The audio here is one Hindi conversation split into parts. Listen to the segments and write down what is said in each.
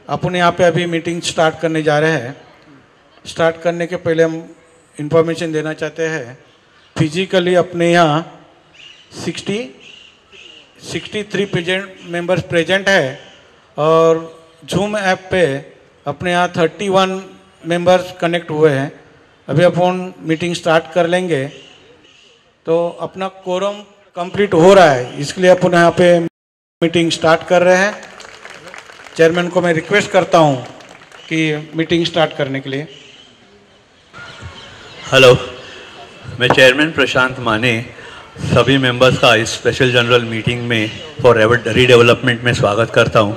अपन यहाँ पे अभी मीटिंग स्टार्ट करने जा रहे हैं। स्टार्ट करने के पहले हम इंफॉर्मेशन देना चाहते हैं। फिजिकली अपने यहाँ 63 मेंबर्स प्रेजेंट है और जूम ऐप पे अपने यहाँ 31 मेंबर्स कनेक्ट हुए हैं। अभी अपन मीटिंग स्टार्ट कर लेंगे तो अपना कोरम कंप्लीट हो रहा है, इसलिए अपन यहाँ पे मीटिंग स्टार्ट कर रहे हैं। चेयरमैन को मैं रिक्वेस्ट करता हूँ कि मीटिंग स्टार्ट करने के लिए। हेलो, मैं चेयरमैन प्रशांत माने सभी मेंबर्स का इस स्पेशल जनरल मीटिंग में फॉर रीडेवलपमेंट में स्वागत करता हूँ।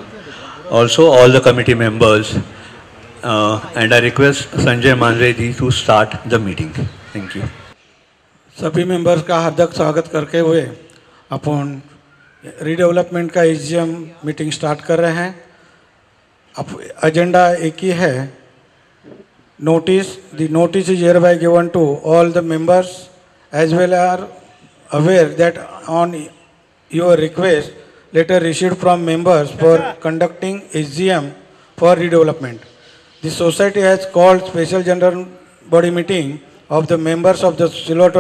Also all the committee members and I request Sanjay Manjare ji to start the meeting. Thank you. सभी मेंबर्स का हार्दिक स्वागत करके हुए अपन रीडेवलपमेंट का एजीएम मीटिंग स्टार्ट कर रहे हैं। अब एजेंडा एक ही है, notice. The notice is hereby given to all the members as well are aware that on your request letter received from members for conducting SGM for redevelopment. The society has called special general body meeting of the members of the Silver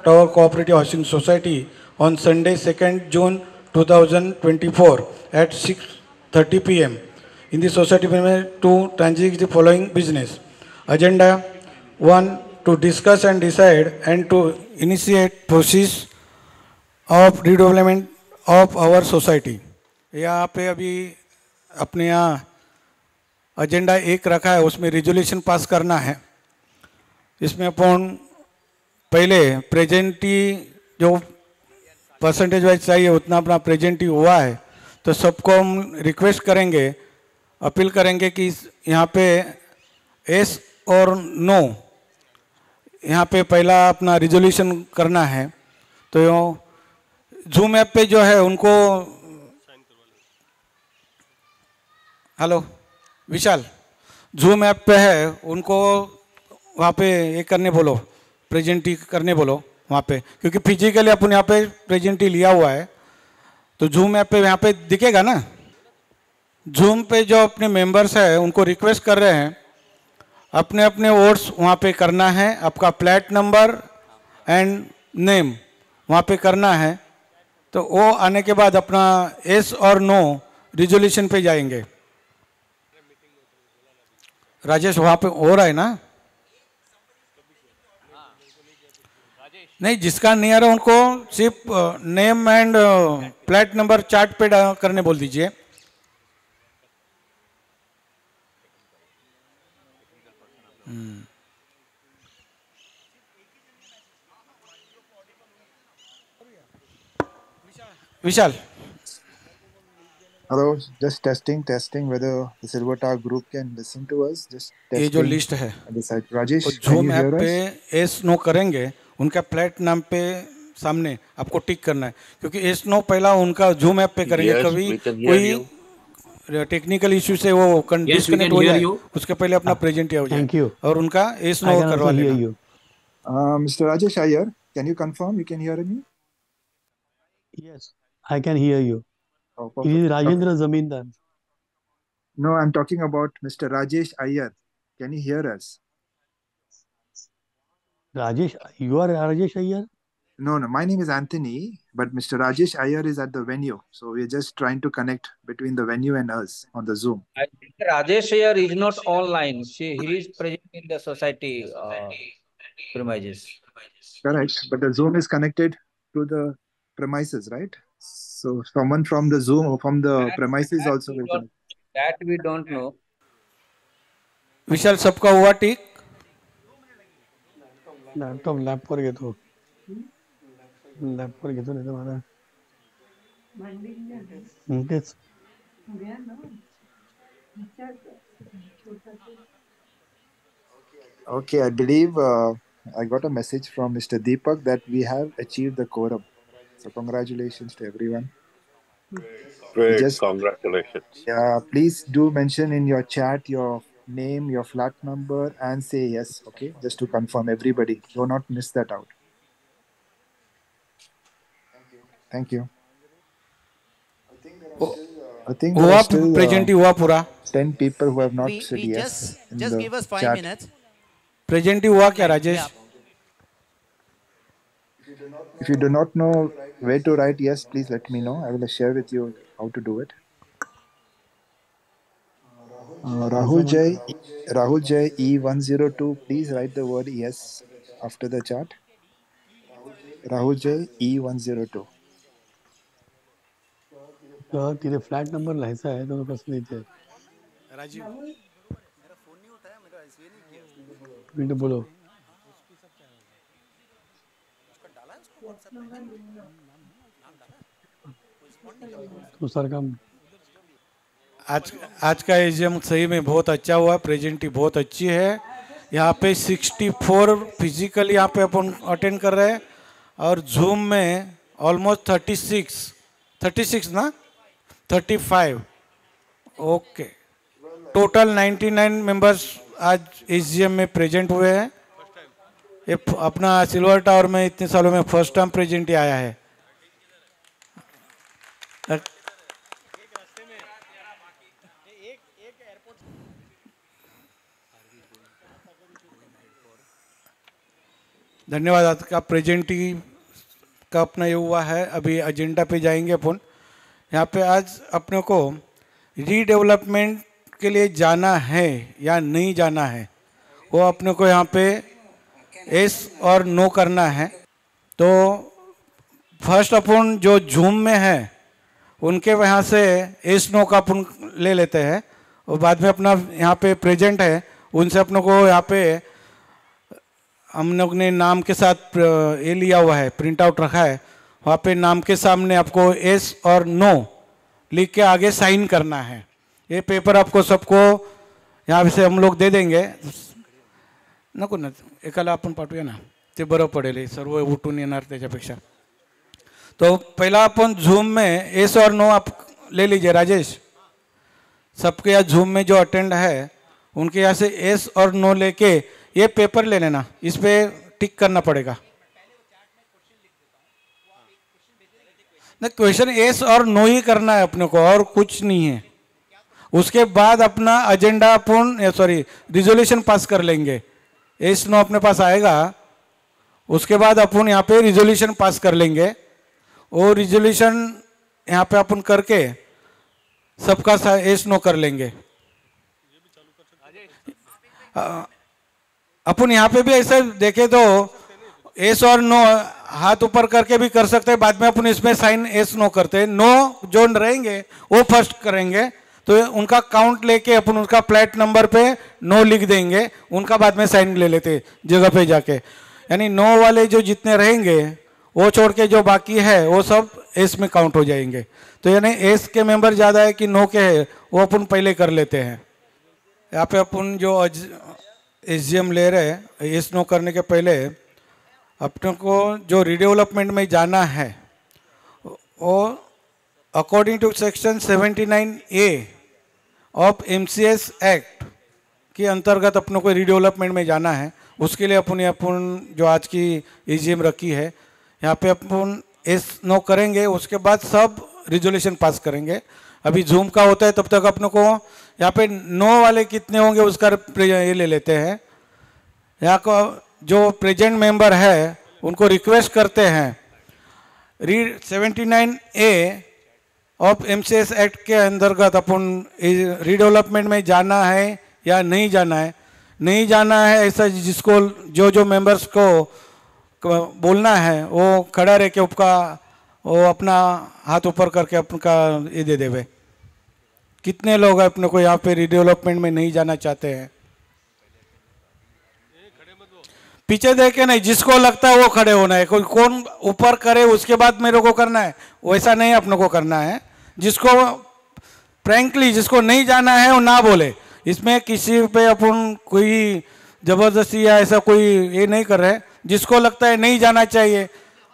Tower Cooperative Housing Society on Sunday 2nd June 2024 at 6:30 p.m. in the society to transact the following business. Agenda 1 to discuss and decide and to initiate process of redevelopment of our society. यहाँ पे अभी अपने यहाँ एजेंडा 1 रखा है, उसमें रिजोल्यूशन पास करना है। इसमें अपन पहले प्रेजेंटी जो परसेंटेज वाइज चाहिए उतना अपना प्रेजेंटी हुआ है, तो सबको हम रिक्वेस्ट करेंगे, अपील करेंगे कि यहाँ पे एस और नो यहाँ पे पहला अपना रिजोल्यूशन करना है। तो जूम ऐप पे जो है उनको, हेलो विशाल, जूम ऐप पे है उनको वहाँ पे ये करने बोलो, प्रेजेंटी करने बोलो वहाँ पे, क्योंकि फिजिकली अपन यहाँ पे प्रेजेंटी लिया हुआ है। तो जूम ऐप पे यहाँ पे दिखेगा ना। जूम पे जो अपने मेंबर्स है उनको रिक्वेस्ट कर रहे हैं अपने अपने वोट्स वहाँ पे करना है, आपका प्लेट नंबर एंड नेम वहाँ पे करना है। तो वो आने के बाद अपना एस और नो रिजोल्यूशन पे जाएंगे। राजेश वहाँ पे हो रहा है ना? नहीं, जिसका नहीं आ रहा उनको सिर्फ name end plate number chart पे करने बोल दीजिए। विशाल, hello, just testing whether the Silver Tower group can listen to us. Just testing. ये जो लिस्ट है राजेश, जूम ऐप पे एस नो करेंगे, उनका प्लेट नाम पे सामने आपको टिक करना है, क्योंकि एस नो पहला उनका जूम ऐप पे करेंगे। yes, कभी कोई टेक्निकल इश्यू से वो डिस्कनेक्ट हो जाए, उसके पहले अपना प्रेजेंट हो जाए और उनका एस नो करवा लेना। Mister Rajesh Iyer, can you confirm you can hear me? Yes, I can hear you. Oh, It is Rajendra Zamindar. No, I'm talking about Mr. Rajesh Iyer. Can you hear us? Rajesh, you are Rajesh Iyer? No, my name is Anthony, but Mr. Rajesh Iyer is at the venue. So we're just trying to connect between the venue and us on the Zoom. I think Rajesh Iyer is not online. He is present in the society premises. Correct, but the Zoom is connected to the premises, right? So someone from the Zoom or from the premises also will connect. That we don't know. विशाल, सबका हुआ ठीक? लैप पर गए तो नहीं तो हमारा Okay, I believe I got a message from Mr. Deepak that we have achieved the quorum. So congratulations to everyone. Great, congratulations. Yeah, please do mention in your chat your name, your flat number, and say yes, okay? Just to confirm everybody. Do not miss that out. Thank you. I think there हुआ are still प्रेजेंट ही हुआ पूरा 10 people who have not said we yes in just the give us 5 chat. minutes. Present ही हुआ क्या Rajesh? Yeah. If you do not know where to write yes, please let me know. I will share with you how to do it. Rahul Jay E102, please write the word yes after the chat. Rahul Jay E102. तो तेरे फ्लैट नंबर ऐसा है तो मेरे पास नहीं थे। राजीव मिनट बोलो। तो सारा काम आज का एजीएम सही में बहुत अच्छा हुआ, प्रेजेंट ही बहुत अच्छी है। यहाँ पे 64 फिजिकल यहाँ पे अपन अटेंड कर रहे हैं और जूम में ऑलमोस्ट 36 ना 35 ओके, टोटल 99 मेंबर्स आज एजीएम में प्रेजेंट हुए हैं। ये अपना सिल्वर टावर में इतने सालों में फर्स्ट टाइम प्रेजेंट ही आया है। धन्यवाद। आपका प्रेजेंटी का अपना ये हुआ है। अभी एजेंडा पे जाएंगे अपन। यहाँ पे आज अपने को रीडेवलपमेंट के लिए जाना है या नहीं जाना है, वो अपने को यहाँ पे एस और नो करना है। तो फर्स्ट अपन जो जूम में है उनके वहाँ से एस नो का अपन ले लेते हैं और बाद में अपना यहाँ पे प्रेजेंट है उनसे अपने को यहाँ पे हम लोग ने नाम के साथ ये लिया हुआ है, प्रिंट आउट रखा है। वहाँ पे नाम के सामने आपको एस और नो लिख के आगे साइन करना है। ये पेपर आपको सबको यहाँ से हम लोग दे देंगे। नको ना एकाला आपण पाठवूया ना, ते बरं पडेल, सर्व उठून येणार त्याच्यापेक्षा। तो पहला अपन जूम में एस और नो आप ले लीजिए राजेश। सबके यहाँ जूम में जो अटेंड है उनके यहाँ से एस और नो लेके ये पेपर ले लेना, इस पे टिक करना पड़ेगा। नहीं, क्वेश्चन एस और नो ही करना है अपने को, और कुछ नहीं है। उसके बाद अपना एजेंडा अपन रिजोल्यूशन पास कर लेंगे। एस नो अपने पास आएगा, उसके बाद अपन यहाँ पे रिजोल्यूशन पास कर लेंगे। वो रिजोल्यूशन यहाँ पे अपन करके सबका एस नो कर लेंगे। अपन यहाँ पे भी ऐसे देखे तो एस और नो हाथ ऊपर करके भी कर सकते हैं, बाद में अपन इसमें साइन एस नो करते हैं। नो जो रहेंगे वो फर्स्ट करेंगे, तो उनका काउंट लेके अपन उनका प्लेट नंबर पे नो लिख देंगे, उनका बाद में साइन ले लेते जगह पे जाके। यानी नो वाले जो जितने रहेंगे वो छोड़ के जो बाकी है वो सब एस में काउंट हो जाएंगे। तो यानी एस के मेंबर ज़्यादा है कि नो के है वो अपन पहले कर लेते हैं। यहाँ पे अपन जो एसजीएम ले रहे हैं, एस नो करने के पहले अपने को जो रीडेवलपमेंट में जाना है वो according to section 79A of MCS act के अंतर्गत अपने को रीडेवलपमेंट में जाना है। उसके लिए अपन जो आज की एजीएम रखी है, यहाँ पे अपन एस नो करेंगे, उसके बाद सब रिजोल्यूशन पास करेंगे। अभी जूम का होता है तब तक अपने को यहाँ पे नो वाले कितने होंगे उसका ये ले लेते हैं। यहाँ को जो प्रेजेंट मेंबर है उनको रिक्वेस्ट करते हैं 79A ऑफ MCS एक्ट के अंतर्गत अपन रीडेवलपमेंट में जाना है या नहीं जाना है। नहीं जाना है ऐसा जिसको जो मेंबर्स को बोलना है वो खड़ा रह के वो अपना हाथ ऊपर करके अपना ये दे देवे। कितने लोग अपने को यहाँ पे रीडेवलपमेंट में नहीं जाना चाहते हैं? पीछे देखे नहीं, जिसको लगता है वो खड़े होना है। कोई कौन ऊपर करे उसके बाद मेरे को करना है, वैसा नहीं अपने को करना है। जिसको फ्रैंकली जिसको नहीं जाना है वो ना बोले। इसमें किसी पे अपन कोई जबरदस्ती या ऐसा कोई ये नहीं कर रहे। जिसको लगता है नहीं जाना चाहिए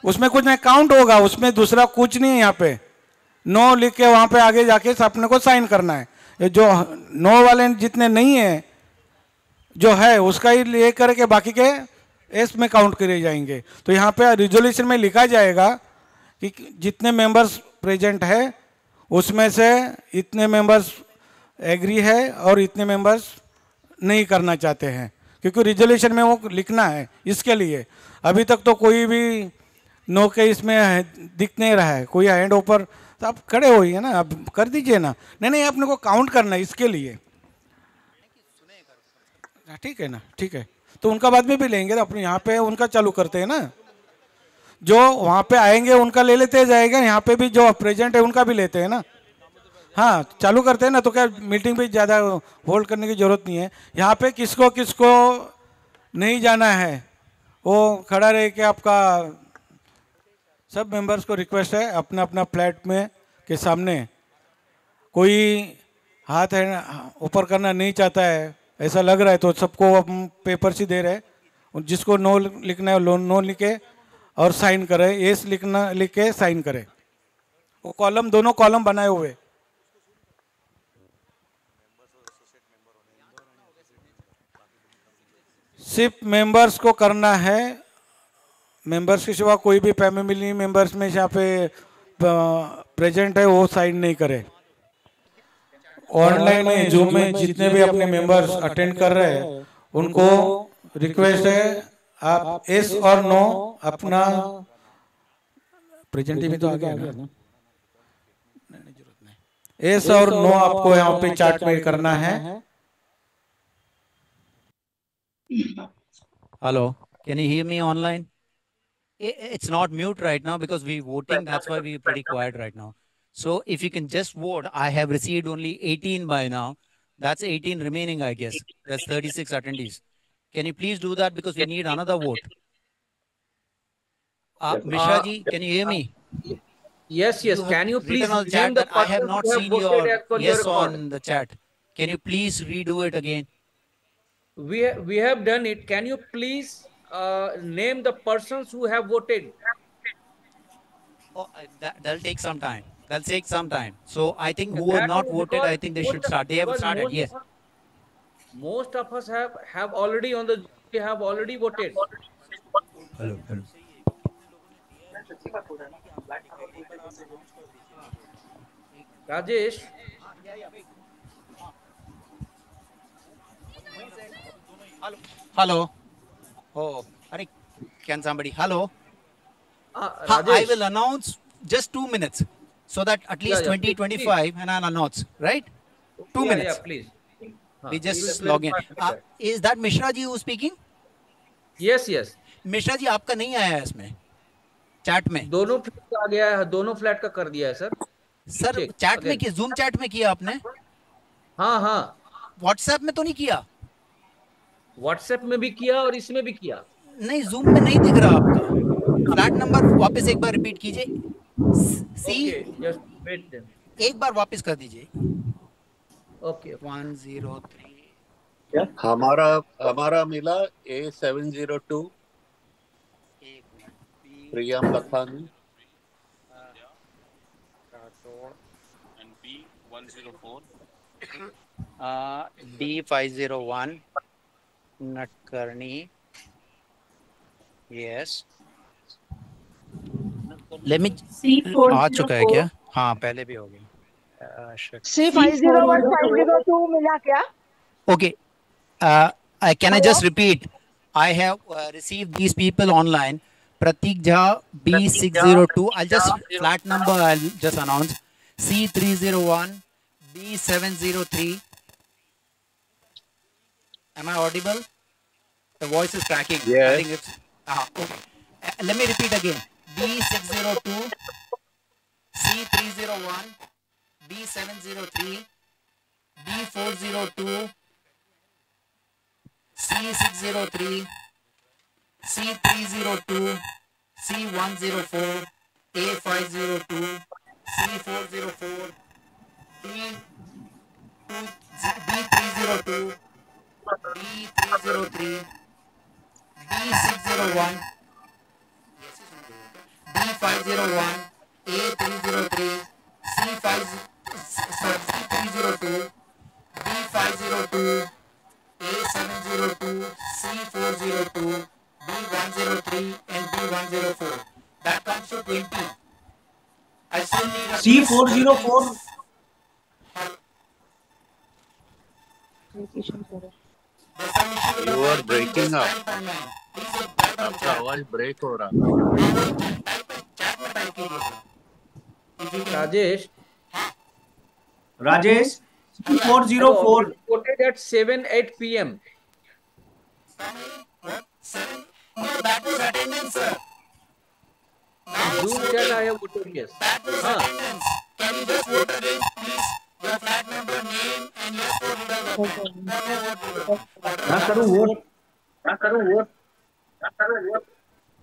उसमें कुछ नहीं काउंट होगा, उसमें दूसरा कुछ नहीं है। यहाँ पे नो लिख के वहाँ पे आगे जाके अपने को साइन करना है। ये जो नो वाले जितने नहीं है जो है उसका ही ले करके बाकी के एस में काउंट करे जाएंगे। तो यहाँ पे रिजोल्यूशन में लिखा जाएगा कि जितने मेंबर्स प्रेजेंट है उसमें से इतने मेंबर्स एग्री है और इतने मेंबर्स नहीं करना चाहते हैं, क्योंकि रिजोल्यूशन में वो लिखना है इसके लिए। अभी तक तो कोई भी नो के इसमें दिख नहीं रहा है, कोई हैंड ऊपर, तो आप खड़े होइए ना, आप कर दीजिए ना। नहीं अपने को काउंट करना है इसके लिए, ठीक है ना, ठीक है। तो उनका बाद में भी लेंगे, तो अपने यहाँ पे उनका चालू करते हैं ना, जो वहाँ पे आएंगे उनका ले लेते जाएगा, यहाँ पे भी जो प्रेजेंट है उनका भी लेते हैं ना। हाँ चालू करते हैं ना, तो क्या मीटिंग भी ज़्यादा होल्ड करने की ज़रूरत नहीं है। यहाँ पे किसको किसको नहीं जाना है वो खड़ा रहे कि आपका सब मेंबर्स को रिक्वेस्ट है अपना अपना प्लेट में के सामने, कोई हाथ है ऊपर करना नहीं चाहता है ऐसा लग रहा है तो सबको हम पेपर से दे रहे हैं, जिसको नो लिखना है नो लिखे और साइन करे, यस लिखना लिख के साइन करे। वो कॉलम, दोनों कॉलम बनाए हुए। सिर्फ मेंबर्स को करना है, मेंबर्स के सिवा कोई भी फैमिली मेंबर्स में यहाँ पे प्रेजेंट है वो साइन नहीं करे। ऑनलाइन में जूम में जितने भी अपने मेंबर्स अटेंड कर रहे हैं उनको रिक्वेस्ट है आप एस और नो अपना प्रेजेंट में तो आ गया ना, एस और नो आपको यहाँ पे चार्ट में करना है। Hello, can you hear me online? It's not mute right now because we're voting. That's why we're pretty quiet right now. So if you can just vote, I have received only 18 by now. That's 18 remaining, I guess. That's 36 attendees. Can you please do that because we need another vote? Mishra ji, can you hear me? Yes. Can you please written on chat that I have not seen your yes on the chat. Can you please redo it again? We have done it. Can you please name the persons who have voted? Oh, that'll take some time. That'll take some time. So I think who have not voted, I think they should start. They haven't started. Yes. Most of us have already on the. They have already voted. Hello. Rajesh. Hello. Oh, can somebody? Hello. Rajesh. I will announce just 2 minutes so that at least 2025 and I'll announce, right? 2 minutes. Yeah, please. We just log in. Is that Mishra ji who's speaking? Yes. Mishra ji, आपका नहीं आया है इसमें चैट में? दोनों फ्लैट का आ गया है, दोनों फ्लैट का कर दिया है सर। सर चैट में किया, जूम चैट में किया आपने? हाँ। व्हाट्सएप में तो नहीं किया? व्हाट्सएप में भी किया और इसमें भी किया। नहीं, जूम में नहीं दिख रहा आपका फ्लैट नंबर। वापस एक बार रिपीट कीजिए। जस्ट वेट देन, एक बार वापस कर दीजिए। ओके 103 हमारा मिला A702 Priyam Lakhani and B104 D501 Natkarni. Yes, let me. आ चुका है क्या? हाँ, पहले भी हो गया। C501 502 मिला क्या? Okay. Can I just repeat? I have received these people online. Pratik Jha, B602. I'll just flat number. I'll just announce. C301, B703. Am I audible? The voice is cracking. Yes. I think it's. Okay. Let me repeat again. B602, C301, B703, B402, C603, C302, C104, A502, C404, B302, B303, B601, B501, A303, C302, B502, A702, C402, B103, and B104. That comes to 20. C404. You are breaking up. आपका आवाज ब्रेक हो रहा है. Rajesh, C404. Voted at 7:08 p.m. Zoom chat I have voted yes. Can you just vote again, please? Your flat member name and your phone number.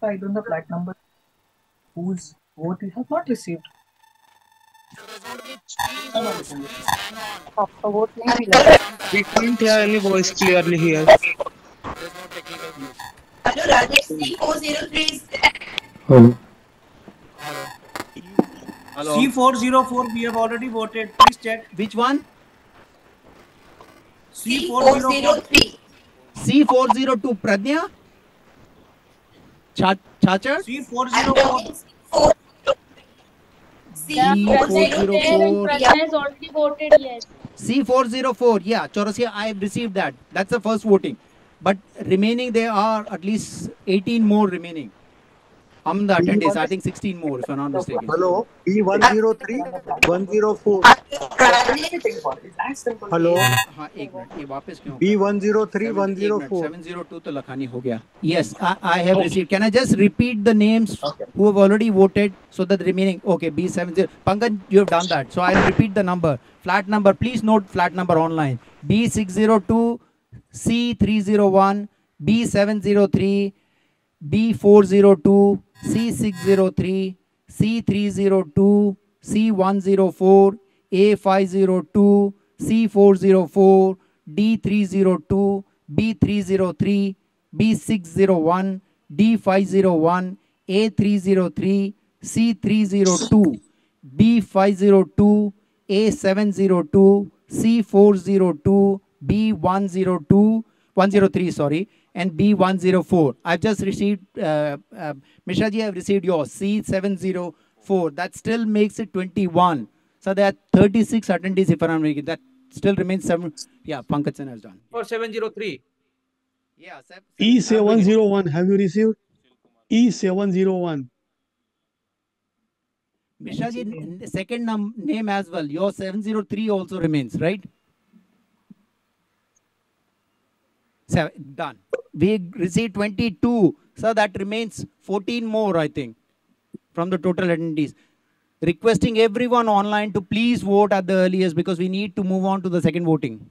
I don't know flat number whose vote you have not received. We can't hear any voice clearly here. Hello, Rajesh. C403 is there. Hello. C404, we have already voted. Please check. Which one? C403. C402, Pradnya? Chachar? C404. C404. Pradnya has already voted yes. C404, yeah, Chaurasia, I have received that. That's the first voting. But remaining, there are at least 18 more remaining. I'm the attendees, I think 16 more, if I'm not mistaken. Hello, B103, 104. Hello, B103, 104. 702 to Lakhani ho gaya. Yes, I have received. Can I just repeat the names who have already voted so that the remaining, okay, B70. Pankaj, you have done that. So I'll repeat the number. Flat number, please note flat number online. B602, C301, B703, B402, C603, C302, C104, A502, C404, D302, B303, B601, D501, A303, C302, B502, A702, C402, B102, 103, sorry, and B104. I've just received, Mishra ji, I've received yours, C704. That still makes it 21. So there are 36 attendees if I'm making. That still remains 7. Yeah, Pankaj Sen has done. Or 703. Yeah, E701, have you received? E701. Mishra ji, second name as well. Your 703 also remains, right? Done. We received 22. So that remains 14 more, I think, from the total attendees. Requesting everyone online to please vote at the earliest because we need to move on to the second voting.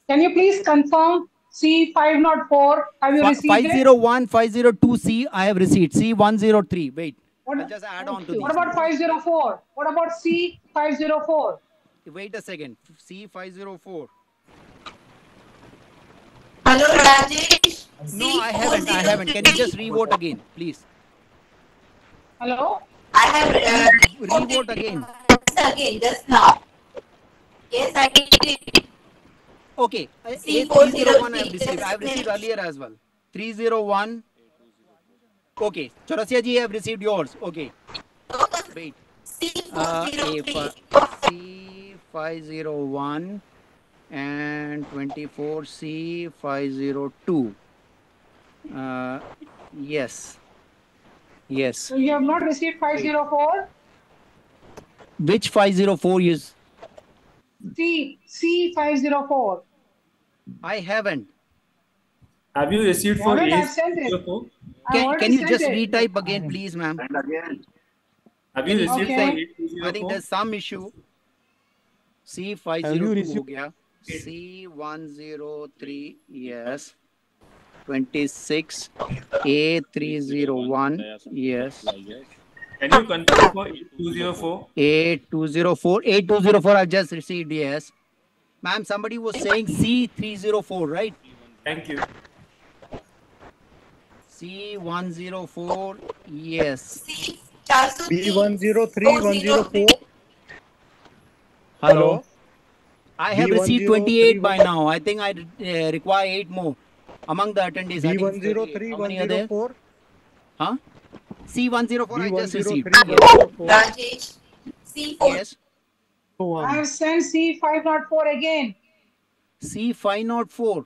Can you please confirm C504? Have you received 501, 502C, I have received. C103. Wait. I'll just add on to these. What about 504? What about C504? Wait a second. C504. Hello, Rajesh. No, I haven't. Can you just re-vote again, please? Hello? I have re-vote again. Again, just now. Yes, I did. Okay. A301 I have received. I have received earlier as well. 301. Okay. Chaurasia ji, I have received yours. Okay. Wait. C501 and 24C502. Yes. Yes. So you have not received 504? Which 504 is? C504. I haven't. Have you received for A4? Can you just retype again, please, ma'am? Have you received for A204? I think there's some issue. C502 ho gaya. C103, yes. 26, A301, yes. Can you confirm for A204? A204, A204 I've just received, yes. Ma'am, somebody was saying C304, right? Thank you. C104, yes. B103, 104. Hello? I have received 28 by now. I think I require 8 more among the attendees. B103, 104. Huh? C104 I just received. Rajesh, C4. Yes. I have sent C504 again. C504.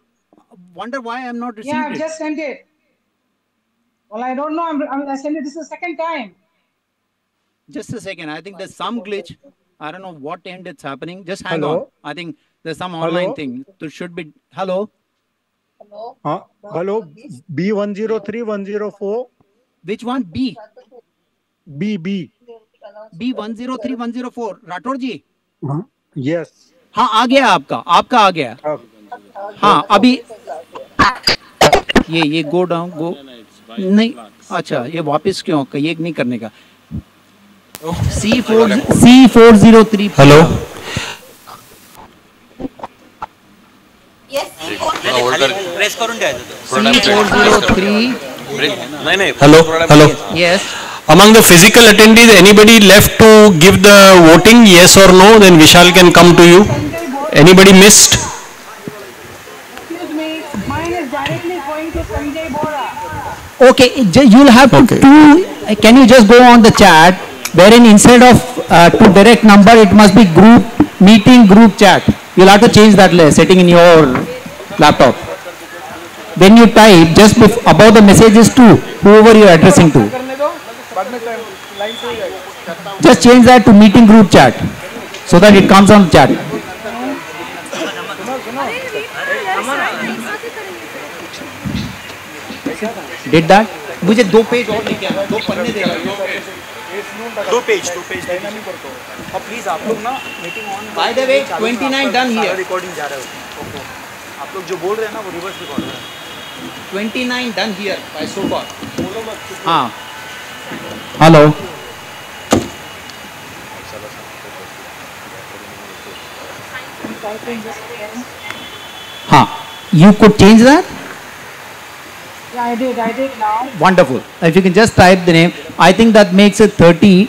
Wonder why I'm not received Yeah, I've it. just sent it. Well, I don't know. I sent it. This is the second time. Just a second. I think there's some glitch. I don't know what end it's happening. Just hang on. Hello? I think there's some online thing. There should be. Hello? Hello. B103104. Which one? B? B. B103104. Rathore ji? Yes. हाँ आ गया आपका आ गया. हाँ अभी ये गो डाउन गो नहीं अच्छा ये वापस क्यों ये नहीं करने का. C403. हेलो प्रेस करून द्यायचं. C403. Hello Yes. Among the physical attendees, anybody left to give the voting, yes or no? Then Vishal can come to you. Anybody missed? Excuse me. Mine is directly going to Sanjay Bora. Okay, you'll have to can you just go on the chat wherein instead of to direct number it must be meeting group chat. You'll have to change that setting in your laptop. When you type just above the messages to whoever you're addressing to. Just change that to meeting group chat so that it comes on chat. Did that? मुझे 2 पेज और लेके आना, 2 पन्ने दे रहा हूँ. 2 पेज देना नहीं करता. और प्लीज आप लोग ना meeting on. By the way, 29 done here. Recording जा रहा है. आप लोग जो बोल रहे हैं ना वो रिवर्स रिकॉर्ड है. 29 done here by so far. हाँ. Hello. हाँ. You could change that? Yeah, I did now. Wonderful. If you can just type the name, I think that makes it 30.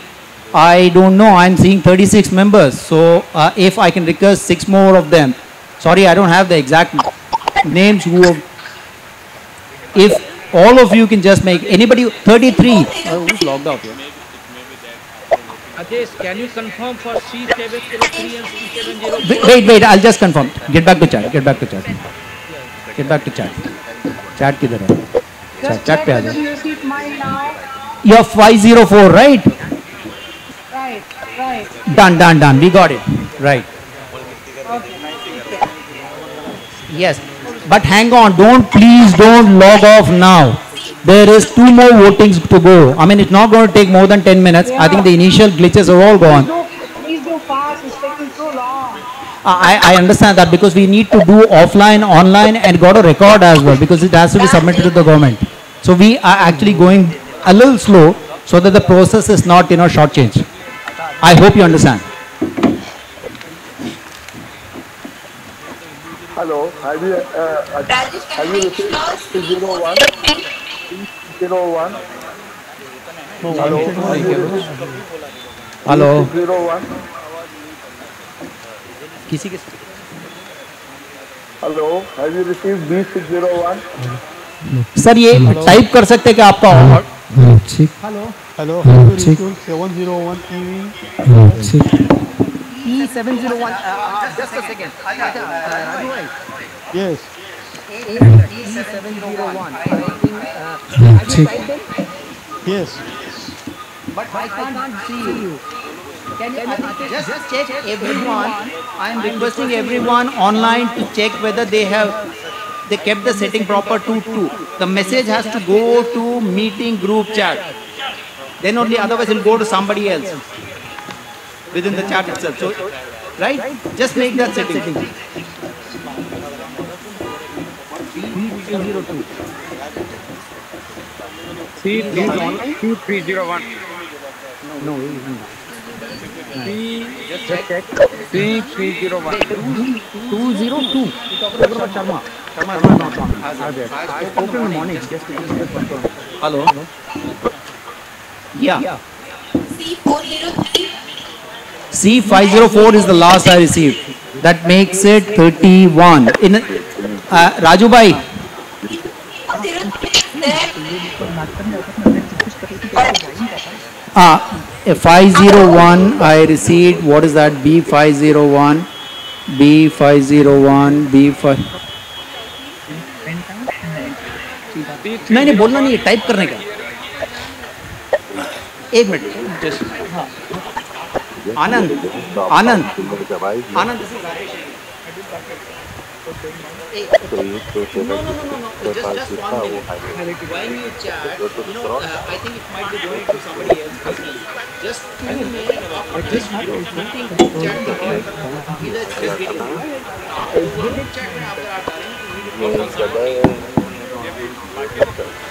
I don't know. I'm seeing 36 members. So if I can request 6 more of them. Sorry, I don't have the exact names. If all of you can just make anybody 33. Who's logged out here? Ajesh, can you confirm for C703 and C704? Wait. I'll just confirm. Get back to chat. Chat किधर है? Chat पे आ जाओ. You received mine now. You're 504, right? Right. Done. We got it. Right. Yes. But hang on. Please don't log off now. There is 2 more votings to go. I mean, it's not going to take more than 10 minutes. I think the initial glitches are all gone. Please do fast. It's taking so long. I understand that because we need to do offline, online and got a record as well because it has to be submitted to the government. So we are actually going a little slow so that the process is not, shortchanged. I hope you understand. Hello. Have you received 01? 01? Hello. 01? किसी के Hello. Have you received B601? Sir ये टाइप कर सकते हैं कि आपका Hello. 701 E701 just a second. Yes. E701 Yes. But I can't see you. Can you just check everyone? I am requesting everyone online to check whether they kept the setting proper to. The message has to go to meeting group chat. Then only, otherwise it will go to somebody else within the chat itself. So, right? Just make that setting. C301. No. Just check. C301. 202. Sharma. Sharma is not on. I spoke in the morning. Just to confirm. Hello. Yeah. C403. C504 is the last I received. That makes it 31. Raju bhai. 501 I received. What is that? B501, B501, B5. नहीं बोलना नहीं है, टाइप करने का। एक मिनट। आनंद आनंद आनंद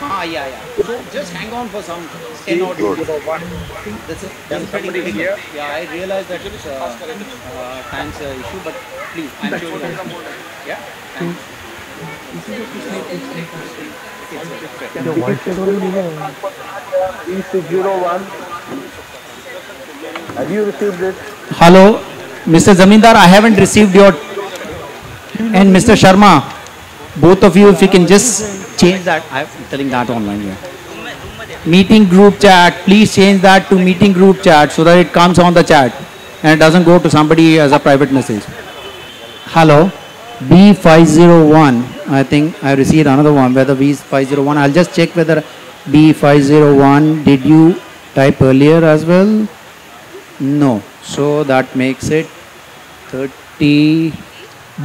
हाँ या so just hang on for some 10 or 2 that's pretty difficult. Yeah, I realize that it's time's issue, but please, I'm sure yeah, thanks. B601. Have you received it? Hello, Mr. Zamindar, I haven't received your, and Mr. Sharma, both of you, if you can just change that. I'm telling that online here. Meeting group chat, please change that to meeting group chat so that it comes on the chat and it doesn't go to somebody as a private message. Hello, B501, I think I received another one, whether B501, I'll just check whether B501, did you type earlier as well? No, so that makes it 30,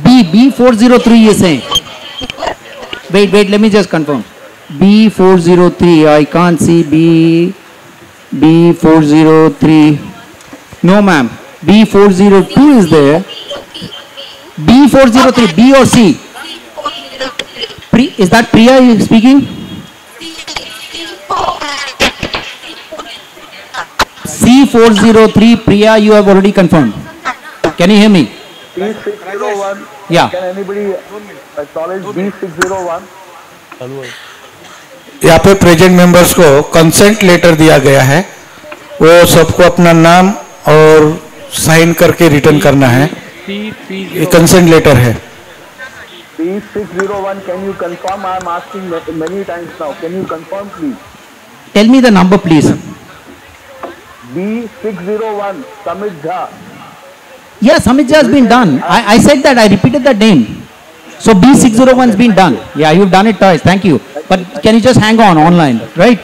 B403 you're saying. Wait, let me just confirm. B403, I can't see B403. No, ma'am. B402 is there. B403, B or C? Is that Priya speaking? C403, Priya, you have already confirmed. Can you hear me? B601. Yeah. Can anybody acknowledge B601? यहाँ पे प्रेजेंट मेंबर्स को कंसेंट लेटर दिया गया है, वो सबको अपना नाम और साइन करके रिटर्न करना है। ये कंसेंट लेटर है। B601, can you confirm? I am asking many times now. Can you confirm, please? Tell me the number, please. B601, Samit Jha. Yeah, Samit Jha has been done. I said that, I repeated that name. So B601 has been done. Yeah, you've done it twice. Thank you. But can you just hang on online, right?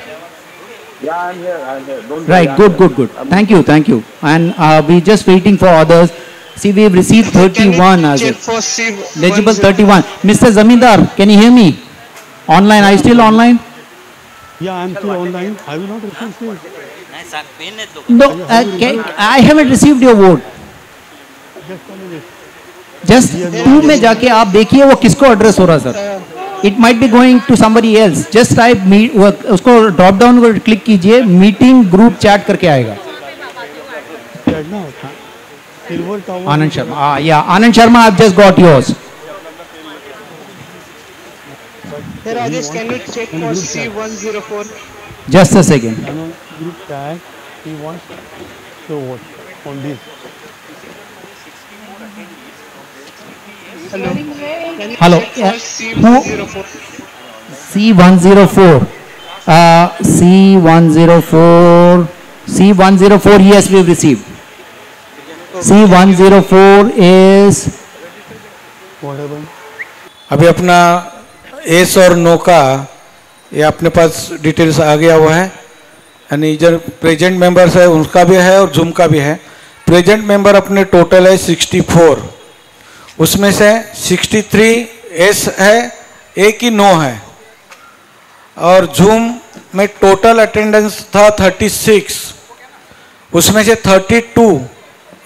Yeah, I'm here. Don't right, worry, good. Thank you. And we're just waiting for others. See, we've received 31 as it. Legible 31. Mr. Zamindar, can you hear me? Online, are you still online? Yeah, I'm still online. I will not receive this. No, I haven't received your vote. Just 2 में जाके आप देखिए वो किसको एड्रेस हो रहा sir. It might be going to somebody else. Just type उसको ड्रॉप डाउन को क्लिक कीजिए, मीटिंग ग्रुप चैट करके आएगा. Anand Sharma. Yeah, Anand Sharma, I've just got yours. Hey Rajesh, can you check for C104? Just a second. Group chat, he wants to vote on this. Hello. Hello. C104. C104. Yes, we've received. C104 is. अभी अपना एस और नो का ये अपने पास डिटेल्स आ गया हुआ है, यानी इधर प्रेजेंट मेंबर्स है उनका भी है और जूम का भी है. प्रेजेंट मेंबर अपने टोटल है 64, उसमें से 63 एस है, एक ही नो है. और जूम में टोटल अटेंडेंस था 36, उसमें से 32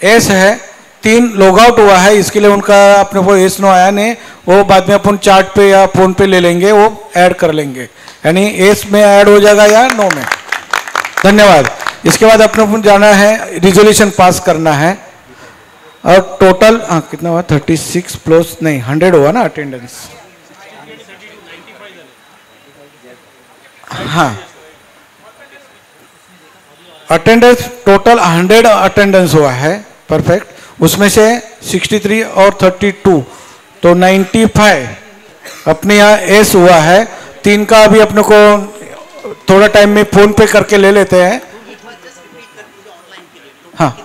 एस है, 3 लॉग आउट हुआ है, इसके लिए उनका अपने को एस नो आया नहीं, वो बाद में अपन चार्ट पे या फोन पे ले लेंगे, वो ऐड कर लेंगे, यानी एस में ऐड हो जाएगा या नो में. धन्यवाद. इसके बाद अपने को जाना है, रिजोल्यूशन पास करना है और टोटल कितना हुआ 36 प्लस नहीं 100 हुआ ना अटेंडेंस. हाँ, अटेंडेंस टोटल 100 अटेंडेंस हुआ है. परफेक्ट. उसमें से 63 और 32 तो 95 अपने यहाँ एस हुआ है. 3 का अभी अपने को थोड़ा टाइम में फोन पे करके ले लेते हैं. हाँ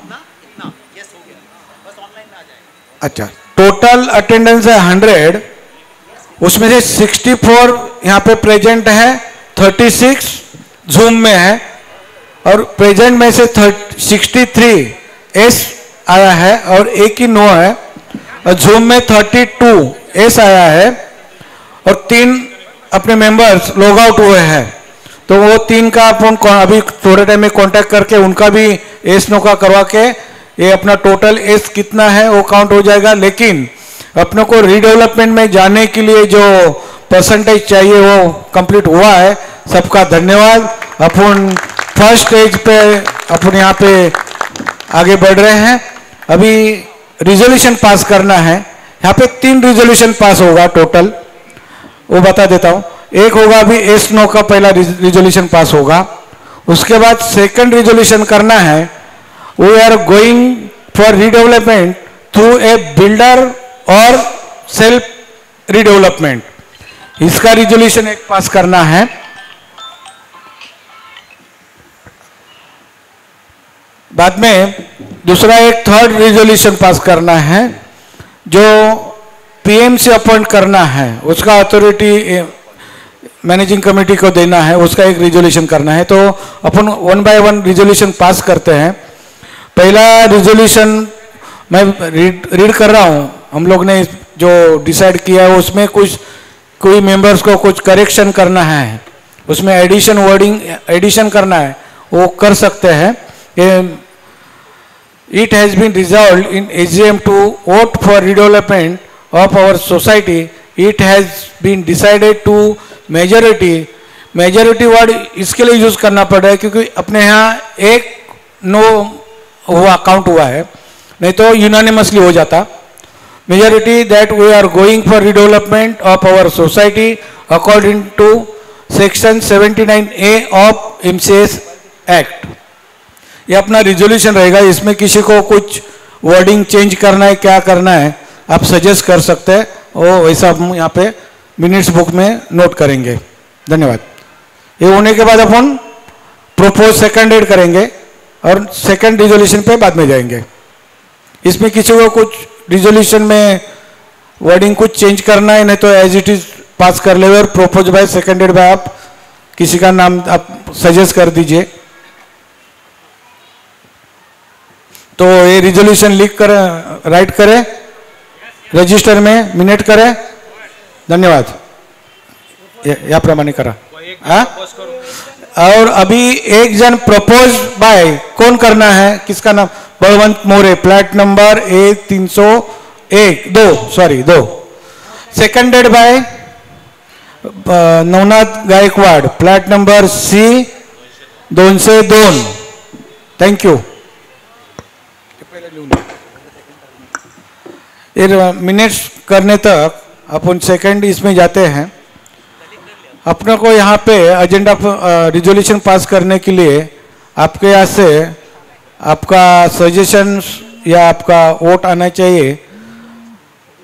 अच्छा, टोटल अटेंडेंस है 100, उसमें से 64 यहाँ पे प्रेजेंट है, 36 जूम में है, और प्रेजेंट में से 63 एस आया है और एक ही नो है, और जूम में 32 एस आया है, और 3 अपने मेंबर्स लॉग आउट हुए हैं। तो वो 3 का अपन अभी थोड़े टाइम में कांटेक्ट करके उनका भी एस नो का करवा के ये अपना टोटल एस कितना है वो काउंट हो जाएगा। लेकिन अपने को रीडेवलपमेंट में जाने के लिए जो परसेंटेज चाहिए वो कंप्लीट हुआ है। सबका धन्यवाद। अपन फर्स्ट स्टेज पे अपन यहाँ पे आगे बढ़ रहे हैं। अभी रिजोल्यूशन पास करना है। यहाँ पे 3 रिजोल्यूशन पास होगा टोटल, वो बता देता हूँ। एक होगा अभी एस नो का पहला रिजोल्यूशन पास होगा, उसके बाद सेकंड रिजोल्यूशन करना है। We are going for redevelopment through a builder और सेल्फ रीडेवलपमेंट, इसका रिजोल्यूशन एक पास करना है। बाद में दूसरा एक थर्ड रिजोल्यूशन पास करना है जो पीएम से अपॉइंट करना है, उसका अथॉरिटी मैनेजिंग कमेटी को देना है, उसका एक रिजोल्यूशन करना है। तो अपन 1 बाय 1 रिजोल्यूशन पास करते हैं। पहला रिजोल्यूशन मैं रीड कर रहा हूँ। हम लोग ने जो डिसाइड किया है उसमें कोई मेंबर्स को कुछ करेक्शन करना है, उसमें एडिशन वर्डिंग एडिशन करना है, वो कर सकते हैं। It has been resolved in AGM to vote for redevelopment of our society. It has been decided to majority word इसके लिए यूज करना पड़ रहा है क्योंकि अपने यहाँ एक नो हुआ काउंट हुआ है, नहीं तो यूनानिमसली हो जाता। Majority that we are going for redevelopment of our society according to section 79A of MCS act. ये अपना रिजोल्यूशन रहेगा। इसमें किसी को कुछ वर्डिंग चेंज करना है, क्या करना है, आप सजेस्ट कर सकते हैं, वो वैसा हम यहाँ पे मिनट्स बुक में नोट करेंगे। धन्यवाद। ये होने के बाद अपन प्रोपोज सेकंडेड करेंगे और सेकंड रिजोल्यूशन पे बाद में जाएंगे। इसमें किसी को कुछ रिजोल्यूशन में वर्डिंग कुछ चेंज करना है, नहीं तो एज इट इज पास कर ले। और प्रोपोज बाय सेकंडेड बाय आप किसी का नाम आप सजेस्ट कर दीजिए। तो ये रिजोल्यूशन लिख कर राइट करें, रजिस्टर में मिनट करें। धन्यवाद। या प्रमाणे करा। और अभी एक जन प्रपोज बाय कौन करना है, किसका नाम? Balwant More, flat number A301 2 seconded by Navnath Gaikwad, flat number C202। Thank you. Minutes करने तक अपन सेकंड इसमें जाते हैं। अपने को यहाँ पे एजेंडा रिजोल्यूशन पास करने के लिए आपके यहाँ से आपका सजेशन या आपका वोट आना चाहिए।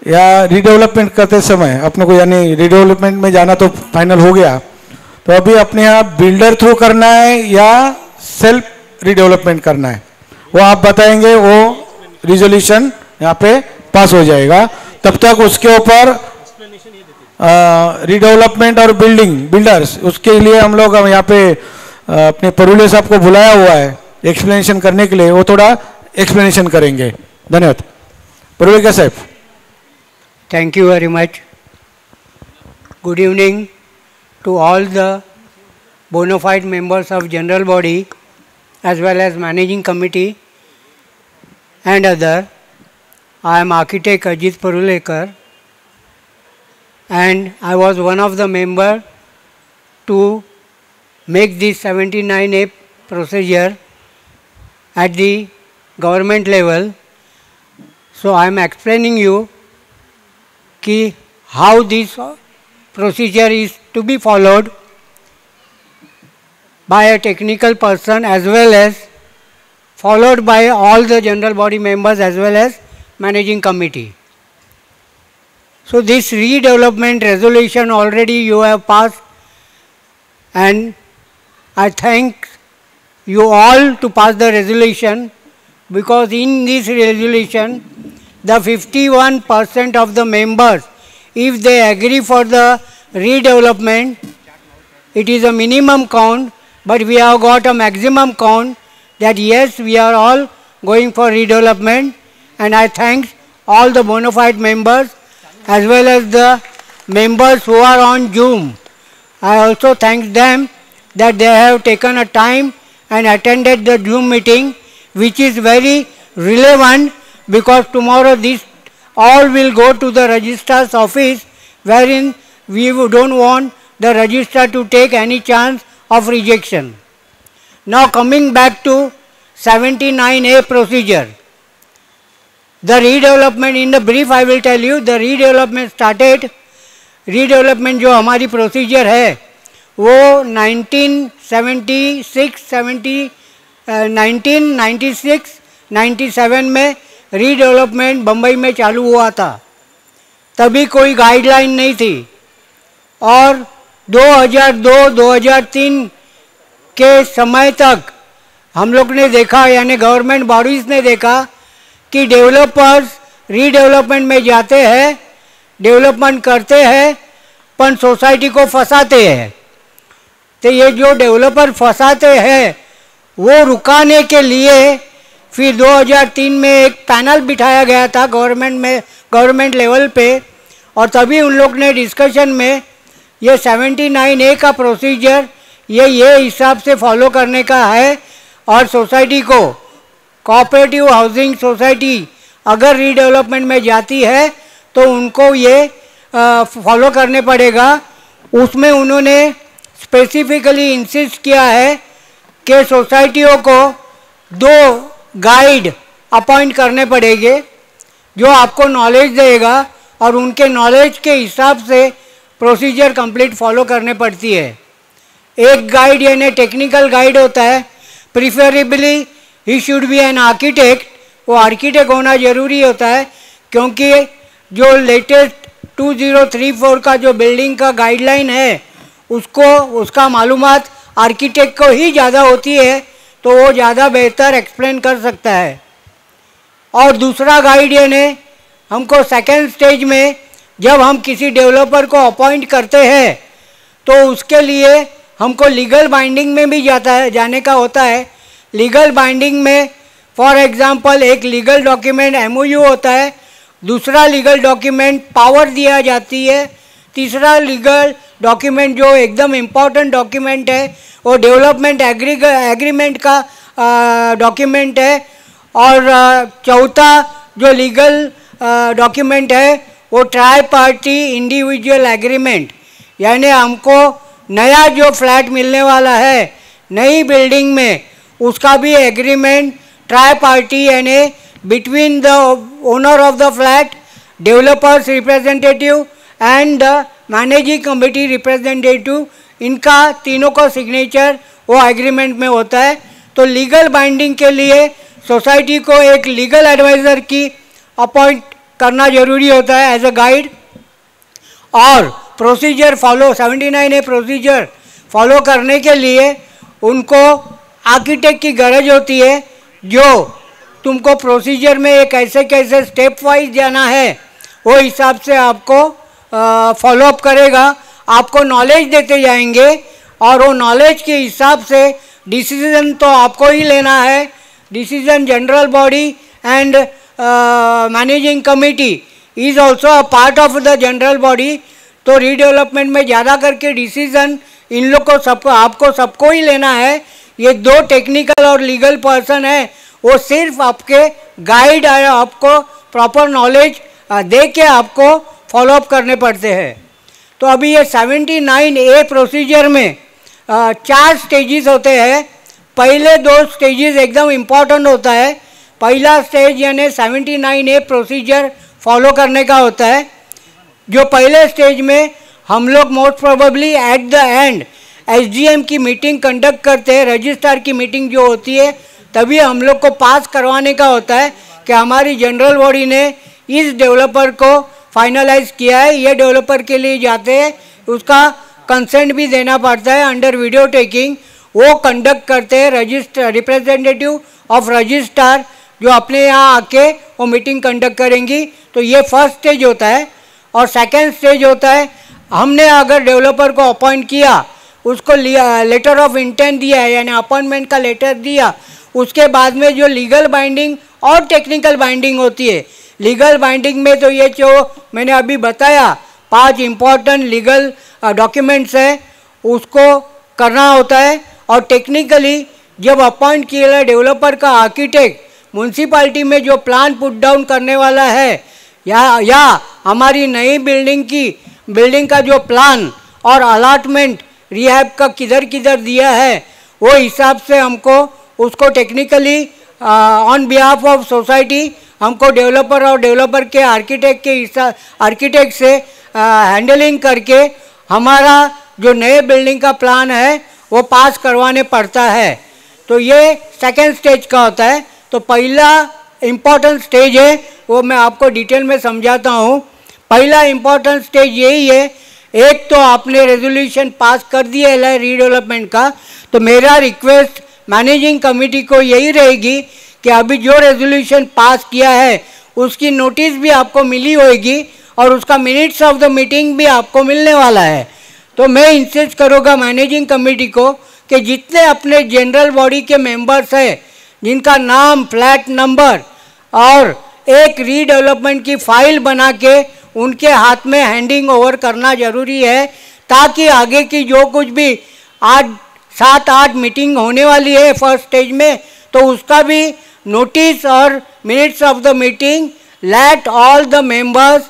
या रीडेवलपमेंट करते समय अपने को, यानी रीडेवलपमेंट में जाना तो फाइनल हो गया, तो अभी अपने यहाँ बिल्डर थ्रू करना है या सेल्फ रीडेवलपमेंट करना है, वो आप बताएंगे। वो रिजोल्यूशन यहाँ पे पास हो जाएगा। तब तक उसके ऊपर रीडेवलपमेंट और बिल्डर्स, उसके लिए हम लोग यहाँ पे अपने परुले साहब को बुलाया हुआ है एक्सप्लेनेशन करने के लिए। वो थोड़ा एक्सप्लेनेशन करेंगे। धन्यवाद। परुले साहब। Thank you very much. Good evening to all the bona fide members of general body as well as managing committee and other. I am architect Ajit Parulekar and I was one of the member to make this 79A procedure at the government level. So I am explaining you कि how this procedure is to be followed by a technical person as well as followed by all the general body members as well as managing committee. So this redevelopment resolution already you have passed and I thank you all to pass the resolution because in this resolution, the 51% of the members, if they agree for the redevelopment, it is a minimum count, but we have got a maximum count that yes, we are all going for redevelopment, and I thank all the bona fide members as well as the members who are on Zoom. I also thank them that they have taken a time and attended the Zoom meeting, which is very relevant because tomorrow this all will go to the registrar's office, wherein we don't want the registrar to take any chance of rejection. Now coming back to 79A procedure. The redevelopment, in the brief I will tell you, the redevelopment started, redevelopment जो हमारी procedure है वो 1996-97 में रीडेवलपमेंट बम्बई में चालू हुआ था। तभी कोई गाइडलाइन नहीं थी और 2002-2003 के समय तक हम लोग ने देखा, यानी गवर्नमेंट बॉडीज़ ने देखा कि डेवलपर्स रीडेवलपमेंट में जाते हैं, डेवलपमेंट करते हैं, पर सोसाइटी को फंसाते हैं। तो ये जो डेवलपर फंसाते हैं वो रुकाने के लिए फिर 2003 में एक पैनल बिठाया गया था गवर्नमेंट लेवल पे, और तभी उन लोग ने डिस्कशन में ये 79A का प्रोसीजर ये हिसाब से फॉलो करने का है, और सोसाइटी को कोऑपरेटिव हाउसिंग सोसाइटी अगर रीडेवलपमेंट में जाती है तो उनको ये फॉलो करने पड़ेगा। उसमें उन्होंने स्पेसिफिकली इंसिस्ट किया है कि सोसाइटियों को 2 गाइड अपॉइंट करने पड़ेंगे जो आपको नॉलेज देगा और उनके नॉलेज के हिसाब से प्रोसीजर कंप्लीट फॉलो करने पड़ती है। एक गाइड यानी टेक्निकल गाइड होता है, preferably he should be an architect, वो आर्किटेक्ट होना ज़रूरी होता है क्योंकि जो लेटेस्ट 2034 का जो बिल्डिंग का गाइडलाइन है उसका मालूमात आर्किटेक्ट को ही ज़्यादा होती है, तो वो ज़्यादा बेहतर एक्सप्लेन कर सकता है। और दूसरा गाइड यानी हमको सेकेंड स्टेज में जब हम किसी डेवलपर को अपॉइंट करते हैं तो उसके लिए हमको लीगल बाइंडिंग में भी जाने का होता है। लीगल बाइंडिंग में फॉर एग्जांपल एक लीगल डॉक्यूमेंट MOU होता है, दूसरा लीगल डॉक्यूमेंट पावर दिया जाती है, तीसरा लीगल डॉक्यूमेंट जो एकदम इम्पॉर्टेंट डॉक्यूमेंट है वो डेवलपमेंट एग्रीमेंट का डॉक्यूमेंट है, और चौथा जो लीगल डॉक्यूमेंट है वो ट्राई पार्टी इंडिविजुअल एग्रीमेंट, यानी हमको नया जो फ्लैट मिलने वाला है नई बिल्डिंग में उसका भी एग्रीमेंट ट्राई पार्टी यानी between the owner of the flat, developers representative and the managing committee representative, इनका तीनों का सिग्नेचर वो एग्रीमेंट में होता है। तो लीगल बाइंडिंग के लिए सोसाइटी को एक लीगल एडवाइज़र की अपॉइंट करना जरूरी होता है एज अ गाइड, और procedure follow 79A procedure follow करने के लिए उनको आर्किटेक्ट की गरज होती है जो तुमको प्रोसीजर में ये कैसे कैसे स्टेप वाइज जाना है वो हिसाब से आपको फॉलोअप करेगा, आपको नॉलेज देते जाएंगे, और वो नॉलेज के हिसाब से डिसीजन तो आपको ही लेना है। Decision general body and managing committee is also a part of the general body. तो रीडेवलपमेंट में ज़्यादा करके डिसीजन इन लोग को आपको सबको ही लेना है। ये 2 टेक्निकल और लीगल पर्सन है, वो सिर्फ आपके गाइड है, आपको प्रॉपर नॉलेज दे के आपको फॉलोअप करने पड़ते हैं। तो अभी ये 79A प्रोसीजर में 4 स्टेजेस होते हैं। पहले 2 स्टेजेस एकदम इम्पॉर्टेंट होता है। पहला स्टेज यानी 79A प्रोसीजर फॉलो करने का होता है, जो पहले स्टेज में हम लोग most probably at the end SDM की मीटिंग कंडक्ट करते हैं, रजिस्ट्रार की मीटिंग जो होती है तभी हम लोग को पास करवाने का होता है कि हमारी जनरल बॉडी ने इस डेवलपर को फाइनलाइज किया है, ये डेवलपर के लिए जाते हैं, उसका कंसेंट भी देना पड़ता है अंडर वीडियो टेकिंग। वो कंडक्ट करते हैं रजिस्टर रिप्रेजेंटेटिव ऑफ रजिस्ट्रार, जो अपने यहाँ आके वो मीटिंग कंडक्ट करेंगी। तो ये फर्स्ट स्टेज होता है। और सेकेंड स्टेज होता है, हमने अगर डेवलपर को अपॉइंट किया, उसको लेटर ऑफ इंटेंट दिया है यानी अपॉइंटमेंट का लेटर दिया, उसके बाद में जो लीगल बाइंडिंग और टेक्निकल बाइंडिंग होती है। लीगल बाइंडिंग में तो ये जो मैंने अभी बताया 5 इम्पॉर्टेंट लीगल डॉक्यूमेंट्स है, उसको करना होता है। और टेक्निकली जब अपॉइंट किया डेवलपर का आर्किटेक्ट म्यूनसिपालिटी में जो प्लान पुट डाउन करने वाला है या हमारी नई बिल्डिंग का जो प्लान और अलॉटमेंट रिहैब का किधर किधर दिया है, वो हिसाब से हमको उसको technically on behalf of society हमको डेवलपर और डेवलपर के आर्किटेक्ट से हैंडलिंग करके हमारा जो नए बिल्डिंग का प्लान है वो पास करवाने पड़ता है। तो ये सेकेंड स्टेज का होता है। तो पहला इम्पॉर्टेंट स्टेज है वो मैं आपको डिटेल में समझाता हूँ। पहला इम्पॉर्टेंट स्टेज यही है, एक तो आपने रेजोल्यूशन पास कर दिया है रीडेवलपमेंट का, तो मेरा रिक्वेस्ट मैनेजिंग कमेटी को यही रहेगी कि अभी जो रेजोल्यूशन पास किया है उसकी नोटिस भी आपको मिली होगी और उसका मिनट्स ऑफ द मीटिंग भी आपको मिलने वाला है। तो मैं इंसिस्ट करूँगा मैनेजिंग कमेटी को कि जितने अपने जनरल बॉडी के मेंबर्स हैं जिनका नाम, फ्लैट नंबर और एक रीडेवलपमेंट की फाइल बना के उनके हाथ में हैंडिंग ओवर करना जरूरी है, ताकि आगे की जो कुछ भी 7-8 मीटिंग होने वाली है फर्स्ट स्टेज में, तो उसका भी नोटिस और minutes of the meeting let all the members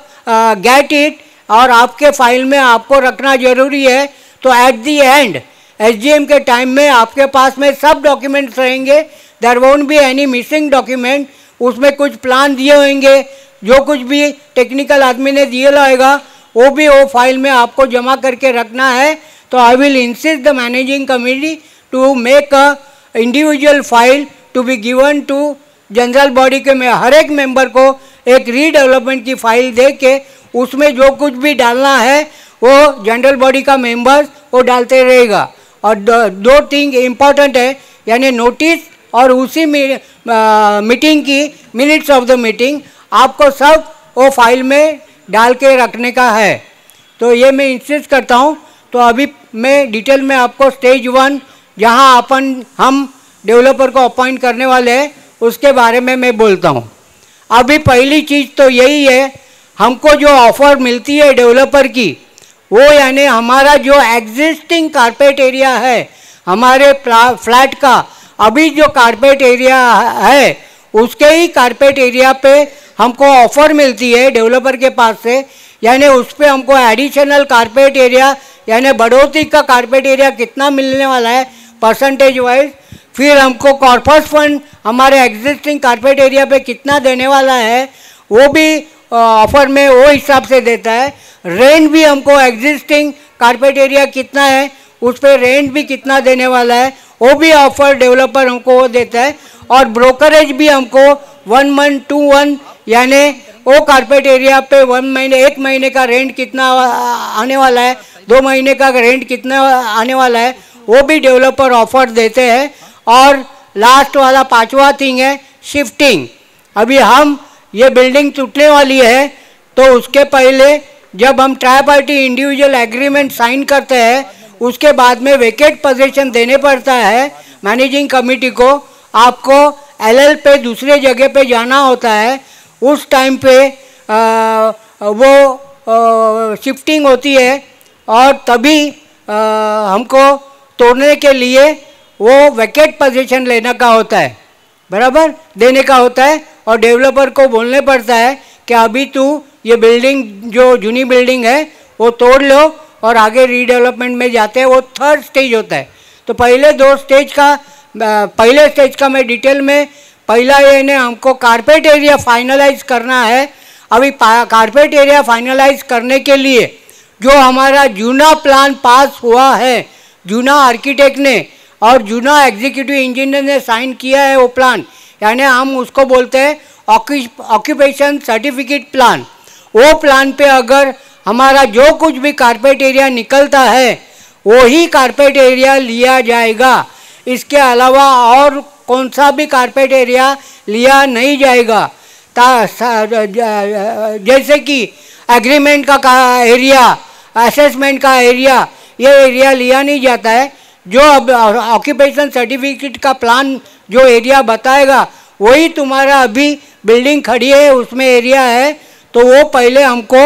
get it और आपके फाइल में आपको रखना जरूरी है। तो एट दी एंड एसडीएम के टाइम में आपके पास में सब डॉक्यूमेंट्स रहेंगे, there won't be any missing document. उसमें कुछ प्लान दिए होंगे, जो कुछ भी टेक्निकल आदमी ने दिया होगा वो भी वो फाइल में आपको जमा करके रखना है। तो I will insist the managing committee to make a individual file to be given to general body के में हर एक मेंबर को एक रीडेवलपमेंट की फाइल दे के उसमें जो कुछ भी डालना है वो जनरल बॉडी का मेंबर्स वो डालते रहेगा। और दो थिंग इम्पॉर्टेंट है, यानी नोटिस और उसी मीटिंग की मिनट्स ऑफ द मीटिंग आपको सब वो फाइल में डाल के रखने का है। तो ये मैं इंसिस्ट करता हूँ। तो अभी मैं डिटेल में आपको स्टेज 1 जहाँ हम डेवलपर को अपॉइंट करने वाले हैं उसके बारे में मैं बोलता हूँ। अभी पहली चीज़ तो यही है, हमको जो ऑफर मिलती है डेवलपर की वो यानी हमारा जो एग्जिस्टिंग कारपेट एरिया है हमारे फ्लैट का, अभी जो कारपेट एरिया है उसके ही कारपेट एरिया पे हमको ऑफर मिलती है डेवलपर के पास से, यानी उस पर हमको एडिशनल कारपेट एरिया यानी बढ़ोतरी का कारपेट एरिया कितना मिलने वाला है परसेंटेज वाइज, फिर हमको कॉर्पस फंड हमारे एग्जिस्टिंग कारपेट एरिया पे कितना देने वाला है वो भी ऑफर में वो हिसाब से देता है। रेंट भी हमको एग्जिस्टिंग कारपेट एरिया कितना है उस पर रेंट भी कितना देने वाला है वो भी ऑफर डेवलपर हमको वो देता है। और ब्रोकरेज भी हमको 1 month 2 1 यानी वो कारपेट एरिया पे 1 महीने का रेंट कितना आने वाला है, 2 महीने का रेंट कितना आने वाला है वो भी डेवलपर ऑफर देते हैं। और लास्ट वाला 5वां थिंग है शिफ्टिंग। अभी हम ये बिल्डिंग टूटने वाली है तो उसके पहले जब हम tri party individual agreement sign करते हैं उसके बाद में वेकेट पोजीशन देने पड़ता है मैनेजिंग कमेटी को। आपको एलएल पे दूसरे जगह पे जाना होता है, उस टाइम पे वो शिफ्टिंग होती है और तभी हमको तोड़ने के लिए वो वेकेट पोजीशन लेने का होता है, बराबर देने का होता है। और डेवलपर को बोलने पड़ता है कि अभी तू ये बिल्डिंग जो जूनी बिल्डिंग है वो तोड़ लो और आगे रीडेवलपमेंट में जाते हैं, वो थर्ड स्टेज होता है। तो पहले स्टेज का मैं डिटेल में पहला ये ने हमको कारपेट एरिया फाइनलाइज करना है। अभी कारपेट एरिया फाइनलाइज करने के लिए जो हमारा जूना प्लान पास हुआ है, जूना आर्किटेक्ट ने और जूना एग्जीक्यूटिव इंजीनियर ने साइन किया है वो प्लान, यानी हम उसको बोलते हैं ऑक्यूपेशन सर्टिफिकेट प्लान। वो प्लान पे अगर हमारा जो कुछ भी कारपेट एरिया निकलता है वो ही कारपेट एरिया लिया जाएगा। इसके अलावा और कौन सा भी कारपेट एरिया लिया नहीं जाएगा। जैसे कि एग्रीमेंट का एरिया, असेसमेंट का एरिया, ये एरिया लिया नहीं जाता है। जो अब ऑक्यूपेशन सर्टिफिकेट का प्लान जो एरिया बताएगा वही तुम्हारा अभी बिल्डिंग खड़ी है उसमें एरिया है, तो वो पहले हमको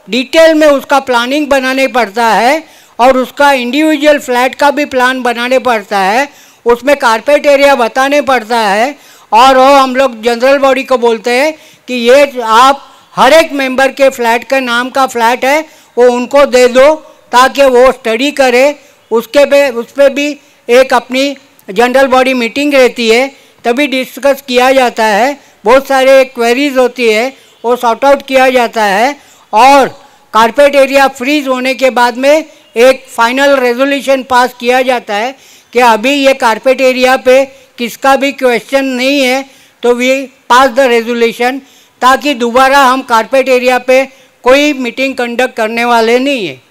डिटेल में उसका प्लानिंग बनाने पड़ता है और उसका इंडिविजुअल फ्लैट का भी प्लान बनाने पड़ता है, उसमें कारपेट एरिया बताने पड़ता है। और वो हम लोग जनरल बॉडी को बोलते हैं कि ये आप हर एक मेंबर के फ्लैट का नाम का फ्लैट है वो उनको दे दो ताकि वो स्टडी करे। उस पर भी एक अपनी जनरल बॉडी मीटिंग रहती है, तभी डिस्कस किया जाता है। बहुत सारे क्वेरीज होती है वो सॉर्ट आउट किया जाता है और कारपेट एरिया फ्रीज होने के बाद में एक फाइनल रेजोल्यूशन पास किया जाता है कि अभी ये कारपेट एरिया पे किसका भी क्वेश्चन नहीं है, तो वी पास द रेजोल्यूशन, ताकि दोबारा हम कारपेट एरिया पे कोई मीटिंग कंडक्ट करने वाले नहीं है।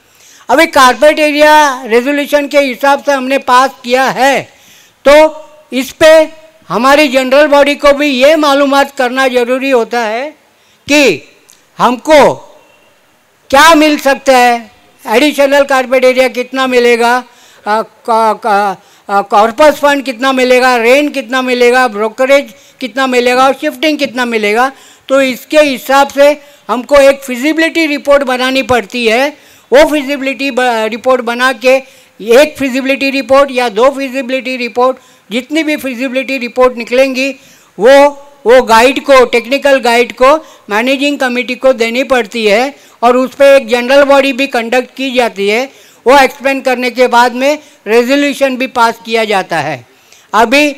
अभी कारपेट एरिया रेजोल्यूशन के हिसाब से हमने पास किया है, तो इस पे हमारी जनरल बॉडी को भी ये मालूमात करना ज़रूरी होता है कि हमको क्या मिल सकता है, एडिशनल कारपेट एरिया कितना मिलेगा, कॉर्पस फंड कितना मिलेगा, रेंट कितना मिलेगा, ब्रोकरेज कितना मिलेगा और शिफ्टिंग कितना मिलेगा। तो इसके हिसाब से हमको एक फिजिबिलिटी रिपोर्ट बनानी पड़ती है। वो फिजिबिलिटी रिपोर्ट बना के एक फिजिबिलिटी रिपोर्ट या दो फिजिबिलिटी रिपोर्ट, जितनी भी फिजिबिलिटी रिपोर्ट निकलेंगी वो गाइड को, टेक्निकल गाइड को मैनेजिंग कमेटी को देनी पड़ती है और उस पर एक जनरल बॉडी भी कंडक्ट की जाती है। वो एक्सप्लेन करने के बाद में रेजोल्यूशन भी पास किया जाता है। अभी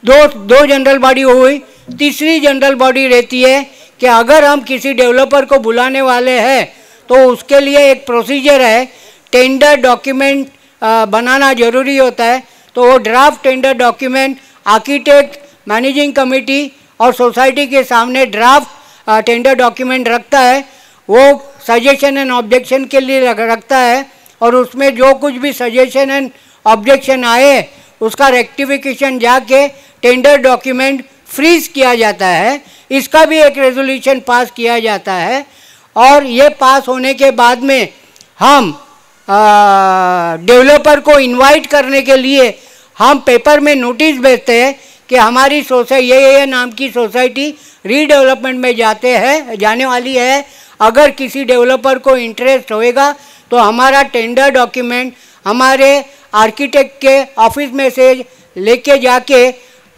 दो जनरल बॉडी हुई, तीसरी जनरल बॉडी रहती है कि अगर हम किसी डेवलपर को बुलाने वाले हैं तो उसके लिए एक प्रोसीजर है, टेंडर डॉक्यूमेंट बनाना जरूरी होता है। तो वो draft tender document architect, managing committee और सोसाइटी के सामने ड्राफ्ट टेंडर डॉक्यूमेंट रखता है। वो सजेशन एंड ऑब्जेक्शन के लिए रखता है और उसमें जो कुछ भी सजेशन एंड ऑब्जेक्शन आए उसका रेक्टिफिकेशन जाके टेंडर डॉक्यूमेंट फ्रीज किया जाता है। इसका भी एक रेजोल्यूशन पास किया जाता है और ये पास होने के बाद में हम डेवलपर को इनवाइट करने के लिए हम पेपर में नोटिस भेजते हैं कि हमारी सोसाइटी ये नाम की सोसाइटी रीडेवलपमेंट में जाने वाली है। अगर किसी डेवलपर को इंटरेस्ट होएगा तो हमारा टेंडर डॉक्यूमेंट हमारे आर्किटेक्ट के ऑफिस में से लेके जाके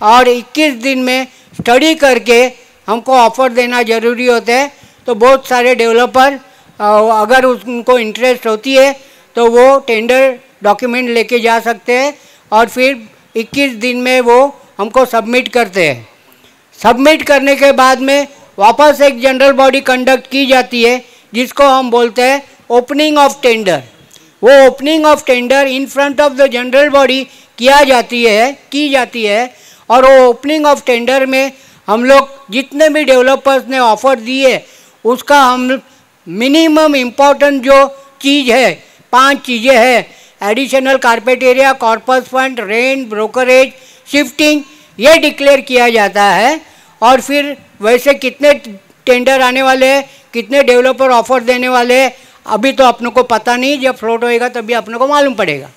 और 21 दिन में स्टडी करके हमको ऑफर देना ज़रूरी होता है। तो बहुत सारे डेवलपर अगर उनको इंटरेस्ट होती है तो वो टेंडर डॉक्यूमेंट लेके जा सकते हैं और फिर 21 दिन में वो हमको सबमिट करते हैं। सबमिट करने के बाद में वापस एक जनरल बॉडी कंडक्ट की जाती है जिसको हम बोलते हैं ओपनिंग ऑफ टेंडर। वो opening of tender in front of the general body की जाती है और वो ओपनिंग ऑफ टेंडर में हम लोग जितने भी डेवलपर्स ने ऑफर दिए उसका हम मिनिमम इम्पोर्टेंट जो चीज़ है, 5 चीज़ें हैं, additional carpet area, corpus fund, rent, brokerage, shifting, ये डिक्लेयर किया जाता है। और फिर वैसे कितने टेंडर आने वाले हैं, कितने डेवलपर ऑफर देने वाले हैं, अभी तो अपनों को पता नहीं, जब फ्लोट होएगा तभी अपनों को मालूम पड़ेगा।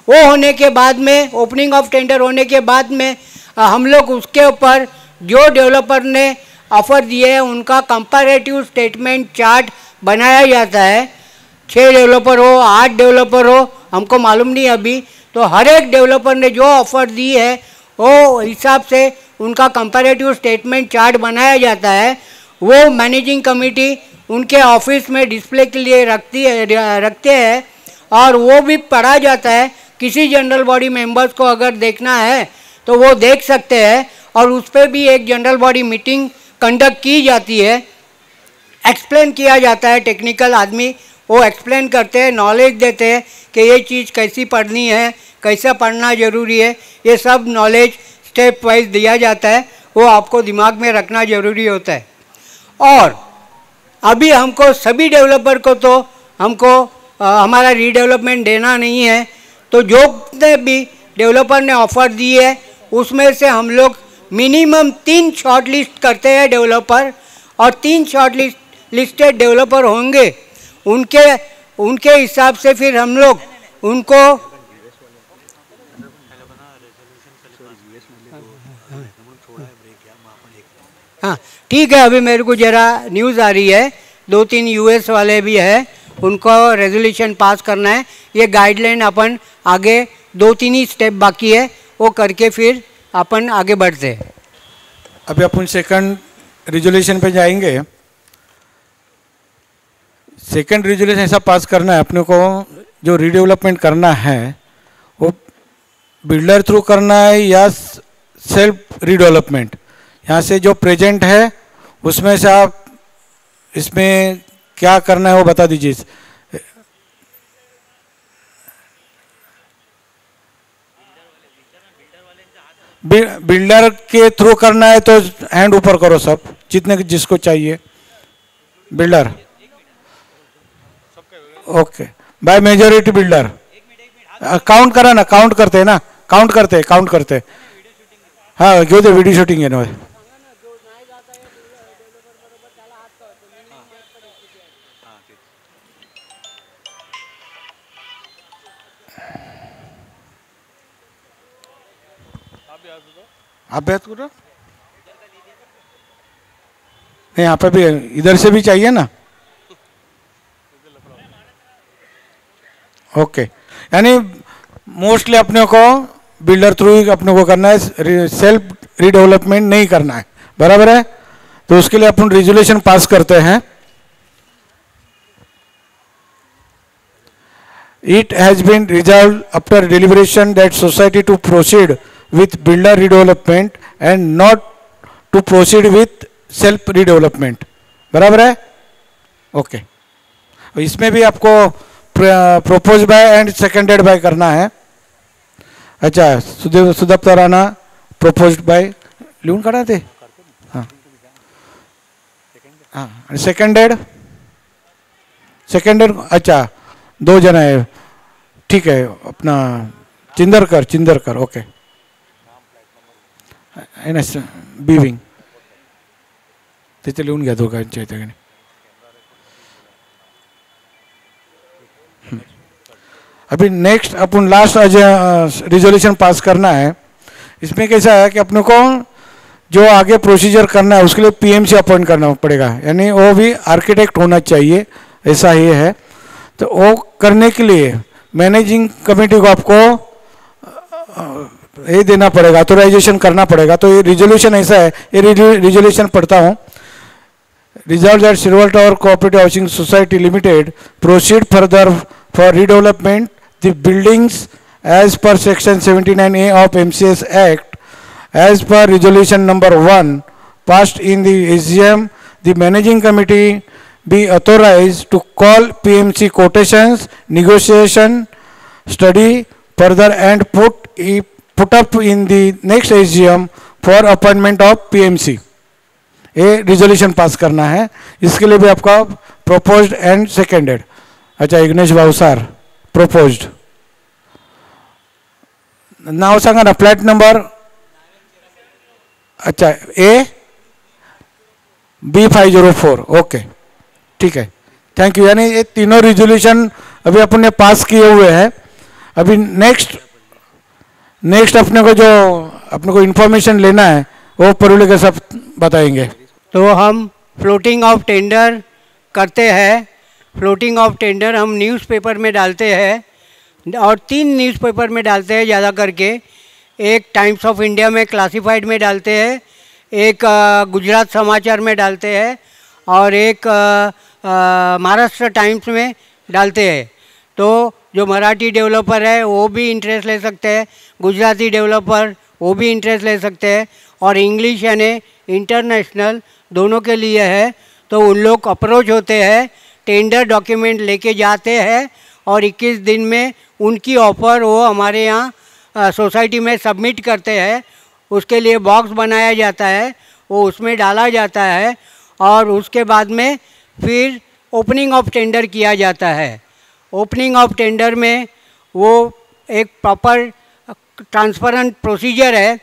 वो होने के बाद में, ओपनिंग ऑफ टेंडर होने के बाद में हम लोग उसके ऊपर जो डेवलपर ने ऑफर दिए हैं उनका कंपैरेटिव स्टेटमेंट चार्ट बनाया जाता है। 6 डेवलपर हो, 8 डेवलपर हो, हमको मालूम नहीं अभी, तो हर एक डेवलपर ने जो ऑफर दी है वो हिसाब से उनका कंपैरेटिव स्टेटमेंट चार्ट बनाया जाता है। वो मैनेजिंग कमेटी उनके ऑफिस में डिस्प्ले के लिए रखते हैं और वो भी पढ़ा जाता है। किसी जनरल बॉडी मेंबर्स को अगर देखना है तो वो देख सकते हैं और उस पर भी एक जनरल बॉडी मीटिंग कंडक्ट की जाती है। एक्सप्लेन किया जाता है, टेक्निकल आदमी वो एक्सप्लेन करते हैं, नॉलेज देते हैं कि ये चीज़ कैसी पढ़नी है, कैसा पढ़ना ज़रूरी है, ये सब नॉलेज स्टेप वाइज दिया जाता है। वो आपको दिमाग में रखना ज़रूरी होता है। और अभी हमको सभी डेवलपर को तो हमको हमारा रीडेवलपमेंट देना नहीं है, तो जो भी डेवलपर ने ऑफ़र दी है उसमें से हम लोग मिनिमम 3 शॉर्ट लिस्ट करते हैं डेवलपर, और 3 शॉर्ट लिस्टेड डेवलपर होंगे, उनके हिसाब से फिर हम लोग उनको हाँ ठीक है। अभी मेरे को ज़रा न्यूज़ आ रही है, 2-3 यूएस वाले भी है, उनको रेजोल्यूशन पास करना है। ये गाइडलाइन अपन आगे 2-3 ही स्टेप बाकी है, वो करके फिर अपन आगे बढ़ते हैं। अभी अपन सेकंड रेजोल्यूशन पे जाएंगे। सेकंड रेजोल्यूशन ऐसा पास करना है अपने को, जो रीडेवलपमेंट करना है वो बिल्डर थ्रू करना है या सेल्फ रीडेवलपमेंट। यहाँ से जो प्रेजेंट है उसमें से आप इसमें क्या करना है वो बता दीजिए। बिल्डर के थ्रू करना है तो हैंड ऊपर करो सब, जितने जिसको चाहिए। Builder okay, by majority builder. Count करा ना, काउंट करते हैं ना, काउंट करते हाँ घेऊ दे व्हिडिओ शूटिंग आहे ना। अभ्यास करो नहीं, यहाँ पे भी इधर से भी चाहिए ना। ओके, यानी मोस्टली अपने को बिल्डर थ्रू ही अपने को करना है, सेल्फ रीडेवलपमेंट नहीं करना है, बराबर है। तो उसके लिए अपन रेजोल्यूशन पास करते हैं। It has been resolved after deliberation that society to proceed with builder redevelopment and not to proceed with self redevelopment, बराबर है। ओके, इसमें भी आपको propose bye and seconded bye करना है। अच्छा, सुदप्ता राणा प्रोपोज बाय लिहून काढा ते। हाँ हाँ, सेकेंडेड अच्छा 2 जण आहे, ठीक आहे। अपना चिंदरकर ओके आहे ना, बी विंग तिथे लिहून घ्या दोघांच्या इथे। अभी नेक्स्ट अपन लास्ट रिजोल्यूशन पास करना है। इसमें कैसा है कि अपने को जो आगे प्रोसीजर करना है उसके लिए पीएमसी अपॉइंट करना पड़ेगा, यानी वो भी आर्किटेक्ट होना चाहिए, ऐसा ही है। तो वो करने के लिए मैनेजिंग कमेटी को आपको ये देना पड़ेगा, ऑथोराइजेशन करना पड़ेगा। तो ये रिजोल्यूशन ऐसा है, ये रिजोल्यूशन पढ़ता हूँ। Resolve that silver tower cooperative housing society limited proceed further for redevelopment the buildings as per section 79A of MCS act as per resolution number 1 passed in the AGM, the managing committee be authorized to call PMC quotations, negotiation, study further and put up in the next AGM for appointment of PMC। ये रिजोल्यूशन पास करना है, इसके लिए भी आपका प्रोपोज्ड एंड सेकेंडेड। अच्छा, इग्नेश भावसार प्रोपोज्ड, नाव सांगा ना, फ्लॅट नंबर। अच्छा, AB504 ओके, ठीक है, थैंक यू। यानी ये तीनों रिजोल्यूशन अभी अपन ने पास किए हुए हैं। अभी नेक्स्ट अपने को इंफॉर्मेशन लेना है वो परुले के सब बताएंगे। तो हम फ्लोटिंग ऑफ टेंडर करते हैं। फ्लोटिंग ऑफ टेंडर हम न्यूज़पेपर में डालते हैं, और 3 न्यूज़पेपर में डालते हैं ज़्यादा करके। एक टाइम्स ऑफ इंडिया में क्लासिफाइड में डालते हैं, एक गुजरात समाचार में डालते हैं, और एक महाराष्ट्र टाइम्स में डालते हैं। तो जो मराठी डेवलपर है वो भी इंटरेस्ट ले सकते हैं, गुजराती डेवलपर वो भी इंटरेस्ट ले सकते हैं, और इंग्लिश यानी इंटरनेशनल दोनों के लिए है। तो उन लोग अप्रोच होते हैं, टेंडर डॉक्यूमेंट लेके जाते हैं, और 21 दिन में उनकी ऑफ़र वो हमारे यहाँ सोसाइटी में सबमिट करते हैं। उसके लिए बॉक्स बनाया जाता है, वो उसमें डाला जाता है, और उसके बाद में फिर ओपनिंग ऑफ टेंडर किया जाता है। ओपनिंग ऑफ टेंडर में वो एक प्रॉपर ट्रांसपेरेंट प्रोसीजर है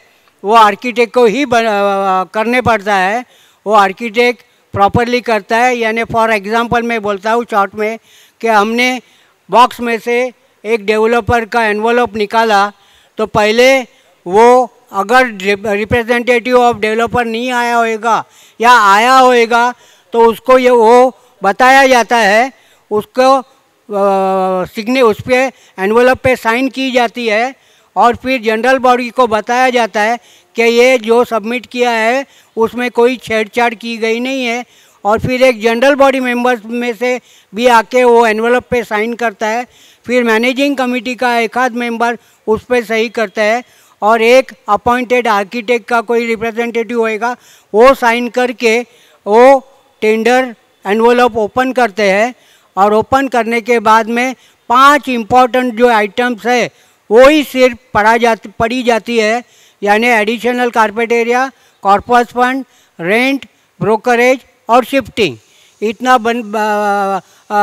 वो आर्किटेक्ट को ही करने पड़ता है, वो आर्किटेक्ट प्रॉपरली करता है। यानी फॉर एग्जांपल मैं बोलता हूँ शॉर्ट में कि हमने बॉक्स में से एक डेवलपर का एनवलप निकाला, तो पहले वो अगर रिप्रेजेंटेटिव ऑफ डेवलपर नहीं आया होएगा या आया होएगा तो उसको ये वो बताया जाता है, उसको उस पर एनवलप पे साइन की जाती है और फिर जनरल बॉडी को बताया जाता है कि ये जो सबमिट किया है उसमें कोई छेड़छाड़ की गई नहीं है। और फिर एक जनरल बॉडी मेंबर्स में से भी आके वो एनवलप पे साइन करता है, फिर मैनेजिंग कमेटी का एक आध मेंबर उस पर सही करता है और एक अपॉइंटेड आर्किटेक्ट का कोई रिप्रेजेंटेटिव होएगा वो साइन करके वो टेंडर एनवलप ओपन करते हैं। और ओपन करने के बाद में 5 इम्पॉर्टेंट जो आइटम्स है वो ही सिर्फ पड़ी जाती है, यानी additional carpet area, corpus fund, rent, brokerage और शिफ्टिंग। इतना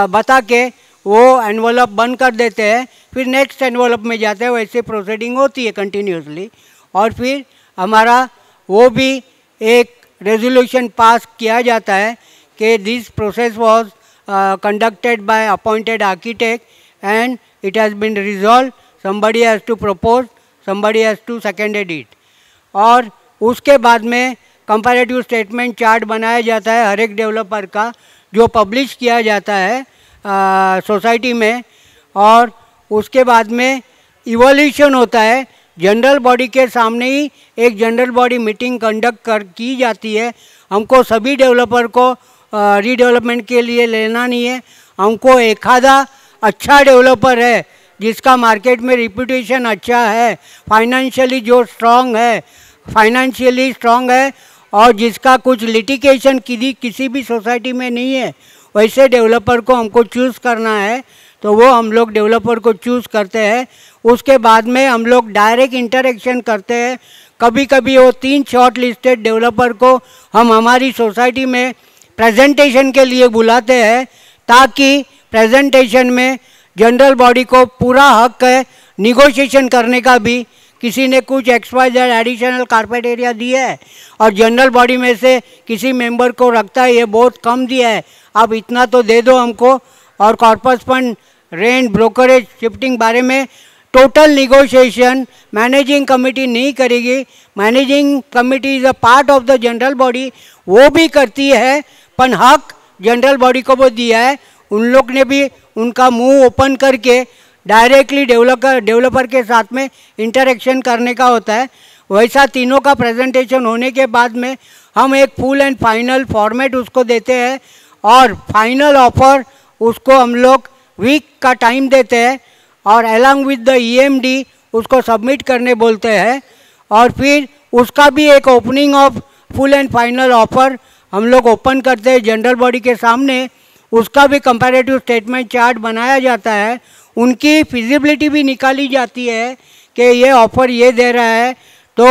बता के वो एनवलप बंद कर देते हैं, फिर नेक्स्ट एनवलप में जाते हैं। वैसे प्रोसीडिंग होती है कंटिन्यूसली। और फिर हमारा वो भी एक रेजोल्यूशन पास किया जाता है कि this process was conducted by appointed architect and it has been resolved, somebody has to propose, somebody has to seconded it। और उसके बाद में कंपैरेटिव स्टेटमेंट चार्ट बनाया जाता है हर एक डेवलपर का, जो पब्लिश किया जाता है सोसाइटी में। और उसके बाद में इवोल्यूशन होता है, जनरल बॉडी के सामने ही एक जनरल बॉडी मीटिंग कंडक्ट की जाती है। हमको सभी डेवलपर को रीडेवलपमेंट के लिए लेना नहीं है, हमको एक आधा अच्छा डेवलपर है जिसका मार्केट में रिप्यूटेशन अच्छा है, फाइनेंशियली जो स्ट्रांग है, फाइनेंशियली स्ट्रांग है और जिसका कुछ लिटिगेशन किसी भी सोसाइटी में नहीं है, वैसे डेवलपर को हमको चूज़ करना है। तो वो हम लोग डेवलपर को चूज़ करते हैं। उसके बाद में हम लोग डायरेक्ट इंटरेक्शन करते हैं। कभी कभी वो 3 शॉर्ट लिस्टेड डेवलपर को हम हमारी सोसाइटी में प्रेजेंटेशन के लिए बुलाते हैं, ताकि प्रेजेंटेशन में जनरल बॉडी को पूरा हक है निगोशिएशन करने का भी। किसी ने कुछ XYZ एडिशनल कारपेट एरिया दिया है और जनरल बॉडी में से किसी मेंबर को रखता है ये बहुत कम दिया है, आप इतना तो दे दो हमको। और corpus fund, rent, brokerage, shifting बारे में टोटल निगोशिएशन मैनेजिंग कमेटी नहीं करेगी। Managing committee is a part of the general body, वो भी करती है, पर हक जनरल बॉडी को वो दिया है। उन लोग ने भी उनका मुंह ओपन करके डायरेक्टली डेवलपर के साथ में इंटरेक्शन करने का होता है। वैसा तीनों का प्रेजेंटेशन होने के बाद में हम एक फुल एंड फाइनल फॉर्मेट उसको देते हैं और फाइनल ऑफर उसको हम लोग वीक का टाइम देते हैं और अलॉन्ग विद द EMD उसको सबमिट करने बोलते हैं। और फिर उसका भी एक opening of full and final offer हम लोग ओपन करते हैं जनरल बॉडी के सामने। उसका भी कंपैरेटिव स्टेटमेंट चार्ट बनाया जाता है, उनकी फिजिबिलिटी भी निकाली जाती है कि ये ऑफर ये दे रहा है तो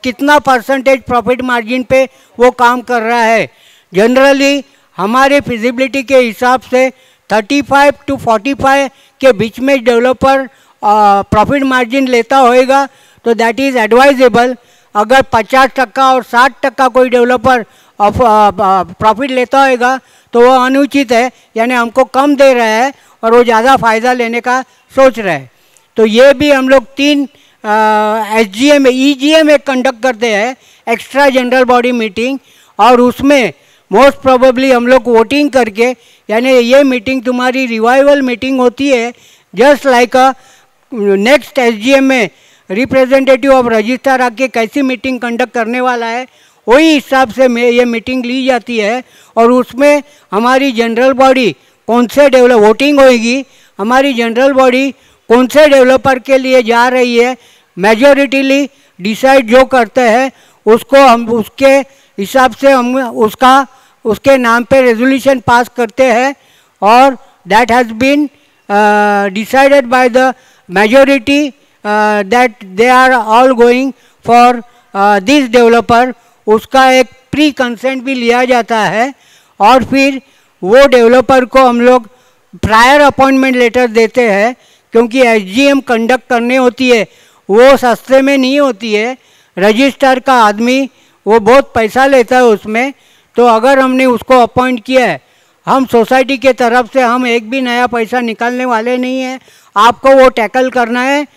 कितना परसेंटेज प्रॉफिट मार्जिन पे वो काम कर रहा है। जनरली हमारे फिजिबिलिटी के हिसाब से 35 to 45 के बीच में डेवलपर प्रॉफिट मार्जिन लेता होएगा तो दैट इज़ एडवाइजेबल। अगर 50% और 60% कोई डेवलपर प्रॉफिट लेता होएगा तो वो अनुचित है, यानी हमको कम दे रहा है और वो ज़्यादा फ़ायदा लेने का सोच रहा है। तो ये भी हम लोग 3 SGM EGM एक कंडक्ट करते हैं, एक्स्ट्रा जनरल बॉडी मीटिंग, और उसमें मोस्ट प्रोबेबली हम लोग वोटिंग करके, यानी ये मीटिंग तुम्हारी रिवाइवल मीटिंग होती है, जस्ट लाइक अ नेक्स्ट SGM में रिप्रेजेंटेटिव ऑफ रजिस्ट्रार आके कैसी मीटिंग कंडक्ट करने वाला है वही हिसाब से ये मीटिंग ली जाती है। और उसमें हमारी जनरल बॉडी कौन से वोटिंग होएगी, हमारी जनरल बॉडी कौन से डेवलपर के लिए जा रही है, मेजॉरिटीली डिसाइड जो करते हैं उसको हम उसके हिसाब से हम उसके नाम पे रेजोल्यूशन पास करते हैं और that has been decided by the majority that they are all going for this developer. उसका एक प्री कंसेंट भी लिया जाता है और फिर वो डेवलपर को हम लोग प्रायर अपॉइंटमेंट लेटर देते हैं, क्योंकि SGM कंडक्ट करनी होती है वो सस्ते में नहीं होती है। रजिस्ट्रार का आदमी वो बहुत पैसा लेता है उसमें। तो अगर हमने उसको अपॉइंट किया है, हम सोसाइटी के तरफ से हम एक भी नया पैसा निकालने वाले नहीं हैं। आपको वो टैकल करना है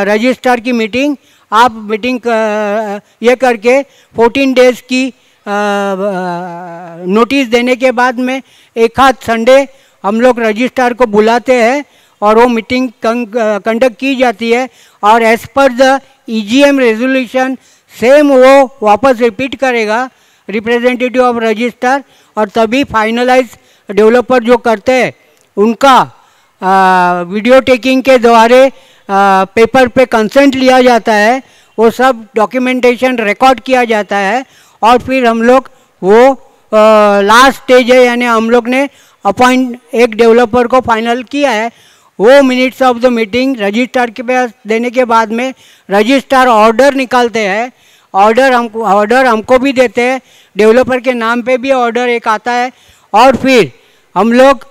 रजिस्ट्रार की मीटिंग। आप मीटिंग ये करके 14 डेज़ की नोटिस देने के बाद में एक आध संडे हम लोग रजिस्ट्रार को बुलाते हैं और वो मीटिंग कंडक्ट की जाती है और as per the EGM resolution same वो वापस रिपीट करेगा रिप्रेजेंटेटिव ऑफ रजिस्ट्रार, और तभी फाइनलाइज डेवलपर जो करते हैं उनका वीडियो टेकिंग के द्वारा पेपर पे कंसेंट लिया जाता है। वो सब डॉक्यूमेंटेशन रिकॉर्ड किया जाता है और फिर हम लोग वो लास्ट स्टेज है, यानी हम लोग ने अपॉइंट एक डेवलपर को फाइनल किया है। वो minutes of the meeting registrar के पास देने के बाद में रजिस्ट्रार ऑर्डर निकालते हैं। ऑर्डर हमको भी देते हैं, डेवलपर के नाम पे भी ऑर्डर एक आता है, और फिर हम लोग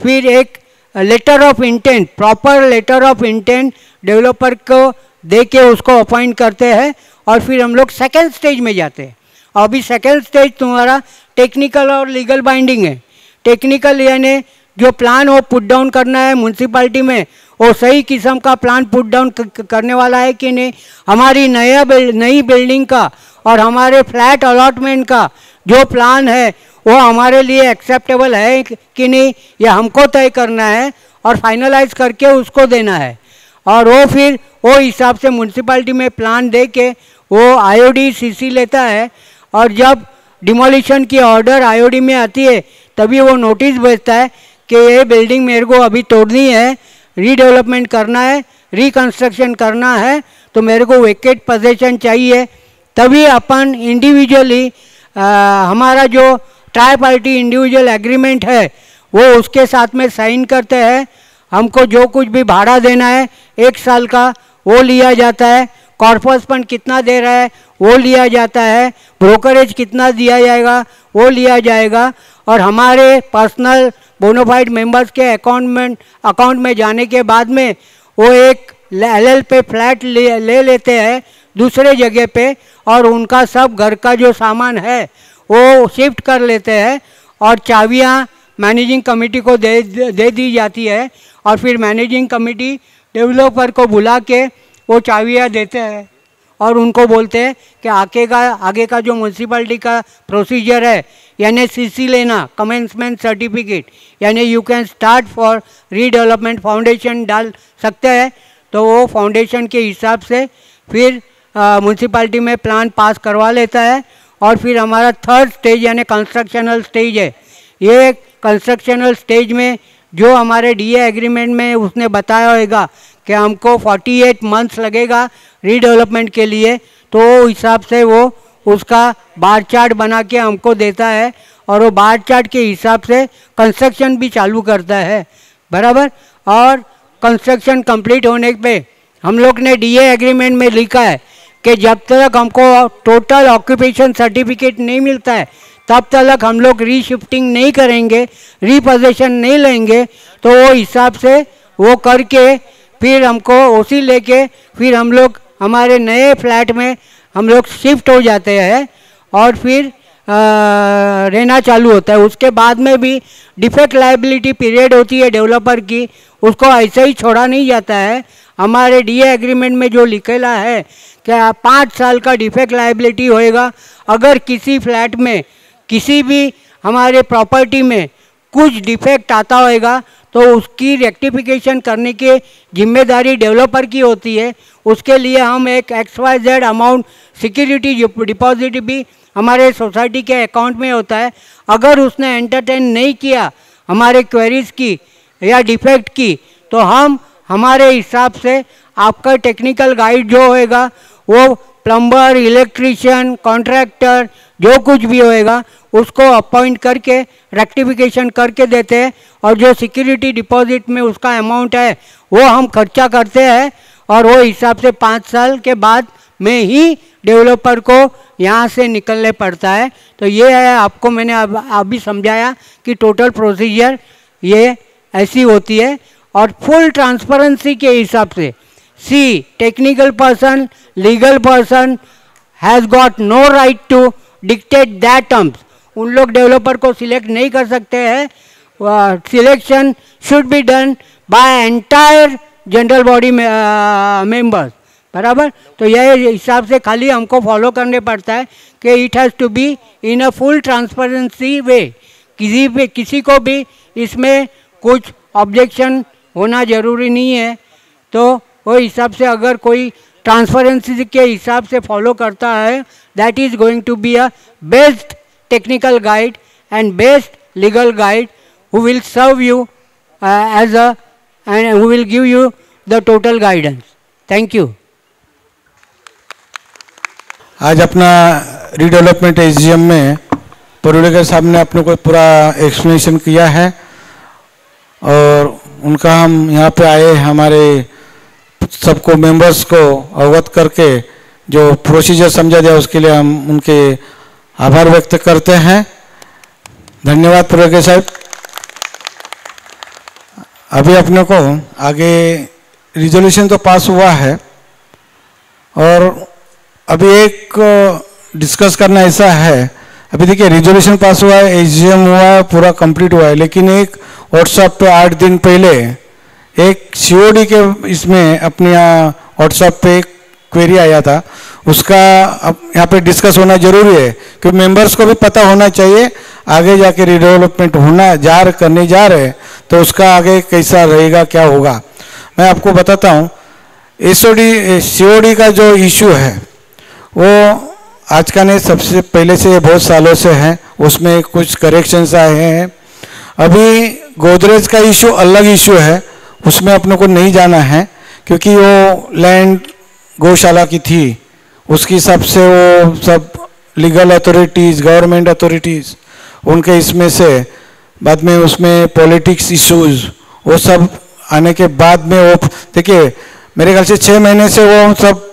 फिर एक letter of intent, proper letter of intent developer को दे के उसको अपॉइंट करते हैं और फिर हम लोग सेकेंड स्टेज में जाते हैं। अभी सेकेंड स्टेज तुम्हारा टेक्निकल और लीगल बाइंडिंग है। टेक्निकल यानी जो प्लान वो पुट डाउन करना है म्यूनसिपाल्टी में, वो सही किस्म का प्लान पुट डाउन करने वाला है कि नहीं, हमारी नई बिल्डिंग का और हमारे फ्लैट अलॉटमेंट का जो प्लान है वो हमारे लिए एक्सेप्टेबल है कि नहीं, ये हमको तय करना है और फाइनलाइज करके उसको देना है। और वो फिर वो हिसाब से म्यूनसिपाल्टी में प्लान दे के वो IOD CC लेता है, और जब डिमोलिशन की ऑर्डर IOD में आती है तभी वो नोटिस भेजता है कि ये बिल्डिंग मेरे को अभी तोड़नी है, रीडेवलपमेंट करना है, रिकन्स्ट्रक्शन करना है, तो मेरे को वेकेट पोजीशन चाहिए। तभी अपन इंडिविजुअली हमारा जो ट्राई पार्टी इंडिविजुअल एग्रीमेंट है वो उसके साथ में साइन करते हैं। हमको जो कुछ भी भाड़ा देना है 1 साल का वो लिया जाता है, कॉर्पस फंड कितना दे रहा है वो लिया जाता है, ब्रोकरेज कितना दिया जाएगा वो लिया जाएगा, और हमारे पर्सनल बोनाफाइड मेंबर्स के अकाउंट में जाने के बाद में वो एक LL पे फ्लैट ले लेते हैं दूसरे जगह पे, और उनका सब घर का जो सामान है वो शिफ्ट कर लेते हैं और चाबियाँ मैनेजिंग कमेटी को दे दी जाती है, और फिर मैनेजिंग कमेटी डेवलपर को बुला के वो चाबियाँ देते हैं और उनको बोलते हैं कि आगे का जो म्यूनसिपैलिटी का प्रोसीजर है, यानी CC लेना, कमेंसमेंट सर्टिफिकेट, यानी you can start for redevelopment foundation डाल सकते हैं। तो वो फाउंडेशन के हिसाब से फिर म्यूनसिपैलिटी में प्लान पास करवा लेता है, और फिर हमारा थर्ड स्टेज यानी कंस्ट्रक्शनल स्टेज है। ये कंस्ट्रक्शनल स्टेज में जो हमारे DA एग्रीमेंट में उसने बताया होगा कि हमको 48 मंथ्स लगेगा रीडेवलपमेंट के लिए, तो हिसाब से वो उसका बार चार्ट बना के हमको देता है, और वो बार चार्ट के हिसाब से कंस्ट्रक्शन भी चालू करता है, बराबर। और कंस्ट्रक्शन कंप्लीट होने पे हम लोग ने DA एग्रीमेंट में लिखा है कि जब तक हमको टोटल ऑक्यूपेशन सर्टिफिकेट नहीं मिलता है तब तक हम लोग रीशिफ्टिंग नहीं करेंगे, रीपोजेशन नहीं लेंगे। तो वो हिसाब से वो करके फिर हमको OC लेके फिर हम लोग हमारे नए फ्लैट में हम लोग शिफ्ट हो जाते हैं और फिर रहना चालू होता है। उसके बाद में भी डिफेक्ट लायबिलिटी पीरियड होती है डेवलपर की, उसको ऐसे ही छोड़ा नहीं जाता है। हमारे DA एग्रीमेंट में जो लिखेला है कि 5 साल का डिफेक्ट लायबिलिटी होएगा। अगर किसी फ्लैट में किसी भी हमारे प्रॉपर्टी में कुछ डिफेक्ट आता होएगा तो उसकी रेक्टिफिकेशन करने की जिम्मेदारी डेवलपर की होती है। उसके लिए हम एक XYZ अमाउंट सिक्योरिटी डिपॉजिट भी हमारे सोसाइटी के अकाउंट में होता है। अगर उसने एंटरटेन नहीं किया हमारे क्वेरीज की या डिफेक्ट की, तो हम हमारे हिसाब से आपका टेक्निकल गाइड जो होएगा वो प्लम्बर, इलेक्ट्रीशियन, कॉन्ट्रैक्टर जो कुछ भी होएगा उसको अपॉइंट करके रेक्टिफिकेशन करके देते हैं, और जो सिक्योरिटी डिपॉजिट में उसका अमाउंट है वो हम खर्चा करते हैं, और वो हिसाब से 5 साल के बाद में ही डेवलपर को यहाँ से निकलने पड़ता है। तो ये है, आपको मैंने अभी समझाया कि टोटल प्रोसीजर ये ऐसी होती है। और फुल ट्रांसपेरेंसी के हिसाब से See, technical person, legal person has got no right to dictate that terms. उन लोग डेवलपर को सिलेक्ट नहीं कर सकते हैं. Selection should be done by entire general body members. बराबर. तो यह हिसाब से खाली हमको फॉलो करने पड़ता है कि it has to be in a full transparency way. किसी को भी इसमें कुछ ऑब्जेक्शन होना जरूरी नहीं है. तो वो हिसाब से अगर कोई ट्रांसपेरेंसी के हिसाब से फॉलो करता है, that is going to be a best technical guide and best legal guide who will serve you and who will give you the total guidance. Thank you. आज अपना रीडेवलपमेंट एसजीएम में पुरोलेकर साहब ने अपने को पूरा एक्सप्लेनेशन किया है और उनका हम यहाँ पे आए हमारे सबको मेंबर्स को अवगत करके जो प्रोसीजर समझा दिया उसके लिए हम उनके आभार व्यक्त करते हैं. धन्यवाद पुरोलेकर साहब. अभी अपने को आगे रिजोल्यूशन तो पास हुआ है और अभी एक डिस्कस करना ऐसा है. अभी देखिए रिजोल्यूशन पास हुआ है, एसजीएम हुआ है, पूरा कंप्लीट हुआ है, लेकिन एक व्हाट्सएप पे 8 दिन पहले एक सीओडी के इसमें अपने यहाँ व्हाट्सएप पे एक क्वेरी आया था. उसका अब यहाँ पे डिस्कस होना जरूरी है क्योंकि मेंबर्स को भी पता होना चाहिए आगे जाके रिडेवलपमेंट करने जा रहे तो उसका आगे कैसा रहेगा, क्या होगा. मैं आपको बताता हूँ. सीओडी का जो इशू है वो आज का नहीं, सबसे पहले से बहुत सालों से है. उसमें कुछ करेक्शंस आए हैं. अभी गोदरेज का इशू अलग इशू है, उसमें अपने को नहीं जाना है क्योंकि वो लैंड गौशाला की थी. उसके हिसाब से वो सब लीगल अथॉरिटीज़, गवर्नमेंट अथॉरिटीज़, उनके इसमें से बाद में उसमें पॉलिटिक्स इश्यूज वो सब आने के बाद में वो देखिए मेरे ख्याल से 6 महीने से वो सब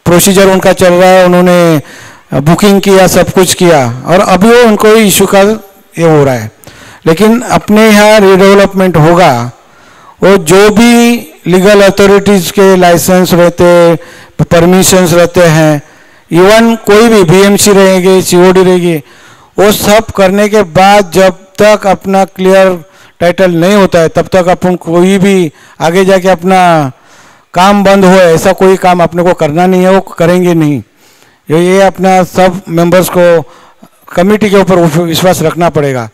प्रोसीजर उनका चल रहा है. उन्होंने बुकिंग किया, सब कुछ किया और अभी वो उनको इशू का ये हो रहा है. लेकिन अपने यहाँ रीडेवलपमेंट होगा, वो जो भी लीगल अथॉरिटीज़ के लाइसेंस रहते, परमिशंस रहते हैं, इवन कोई भी बीएमसी रहेंगे, सीओडी रहेगी, वो सब करने के बाद जब तक अपना क्लियर टाइटल नहीं होता है तब तक अपन कोई भी आगे जाके अपना काम बंद हो ऐसा कोई काम अपने को करना नहीं है, वो करेंगे नहीं. ये अपना सब मेंबर्स को कमेटी के ऊपर विश्वास रखना पड़ेगा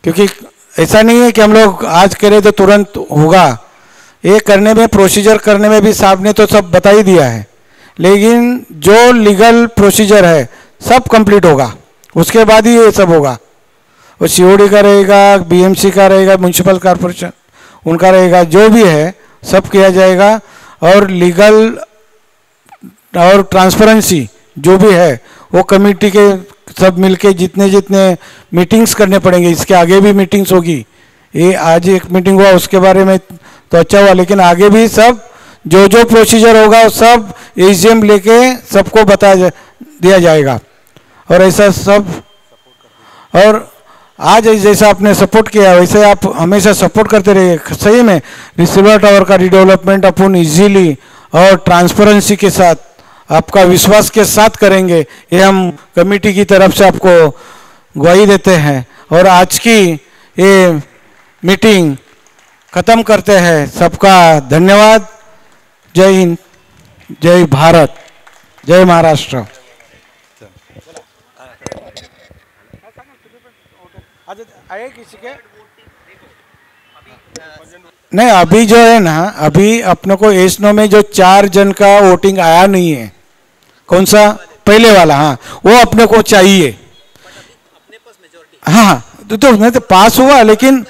क्योंकि ऐसा नहीं है कि हम लोग आज करें तो तुरंत होगा. ये करने में, प्रोसीजर करने में भी साहब ने तो सब बता ही दिया है, लेकिन जो लीगल प्रोसीजर है सब कंप्लीट होगा, उसके बाद ही ये सब होगा. वो सीओडी का रहेगा, बीएमसी का रहेगा, म्यूनसिपल कॉर्पोरेशन उनका रहेगा, जो भी है सब किया जाएगा. और लीगल और ट्रांसपेरेंसी जो भी है वो कमेटी के सब मिलके जितने जितने मीटिंग्स करने पड़ेंगे, इसके आगे भी मीटिंग्स होगी. ये आज एक मीटिंग हुआ उसके बारे में तो अच्छा हुआ, लेकिन आगे भी सब जो जो प्रोसीजर होगा वो सब एसजीएम लेके सबको बता दिया जाएगा. और ऐसा सब, और आज जैसा आपने सपोर्ट किया वैसे आप हमेशा सपोर्ट करते रहिए. सही में रिसीवर टावर का रिडेवलपमेंट अपन इजीली और ट्रांसपेरेंसी के साथ, आपका विश्वास के साथ करेंगे, ये हम कमेटी की तरफ से आपको ग्वाही देते हैं. और आज की ये मीटिंग ख़त्म करते हैं. सबका धन्यवाद. जय हिंद, जय भारत, जय महाराष्ट्र. नहीं, अभी जो है ना, अभी अपने को एसनो में जो 4 जन का वोटिंग आया नहीं है, कौन सा पहले वाला, हाँ वो अपने को चाहिए. हाँ तो नहीं तो पास हुआ, लेकिन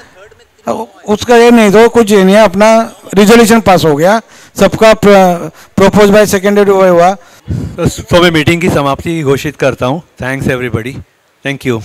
उसका ये नहीं तो कुछ नहीं है, अपना रिजोल्यूशन पास हो गया, सबका प्रोपोज बाय सेकेंडरी हुआ. तो मैं मीटिंग की समाप्ति घोषित करता हूँ. Thanks everybody. Thank you.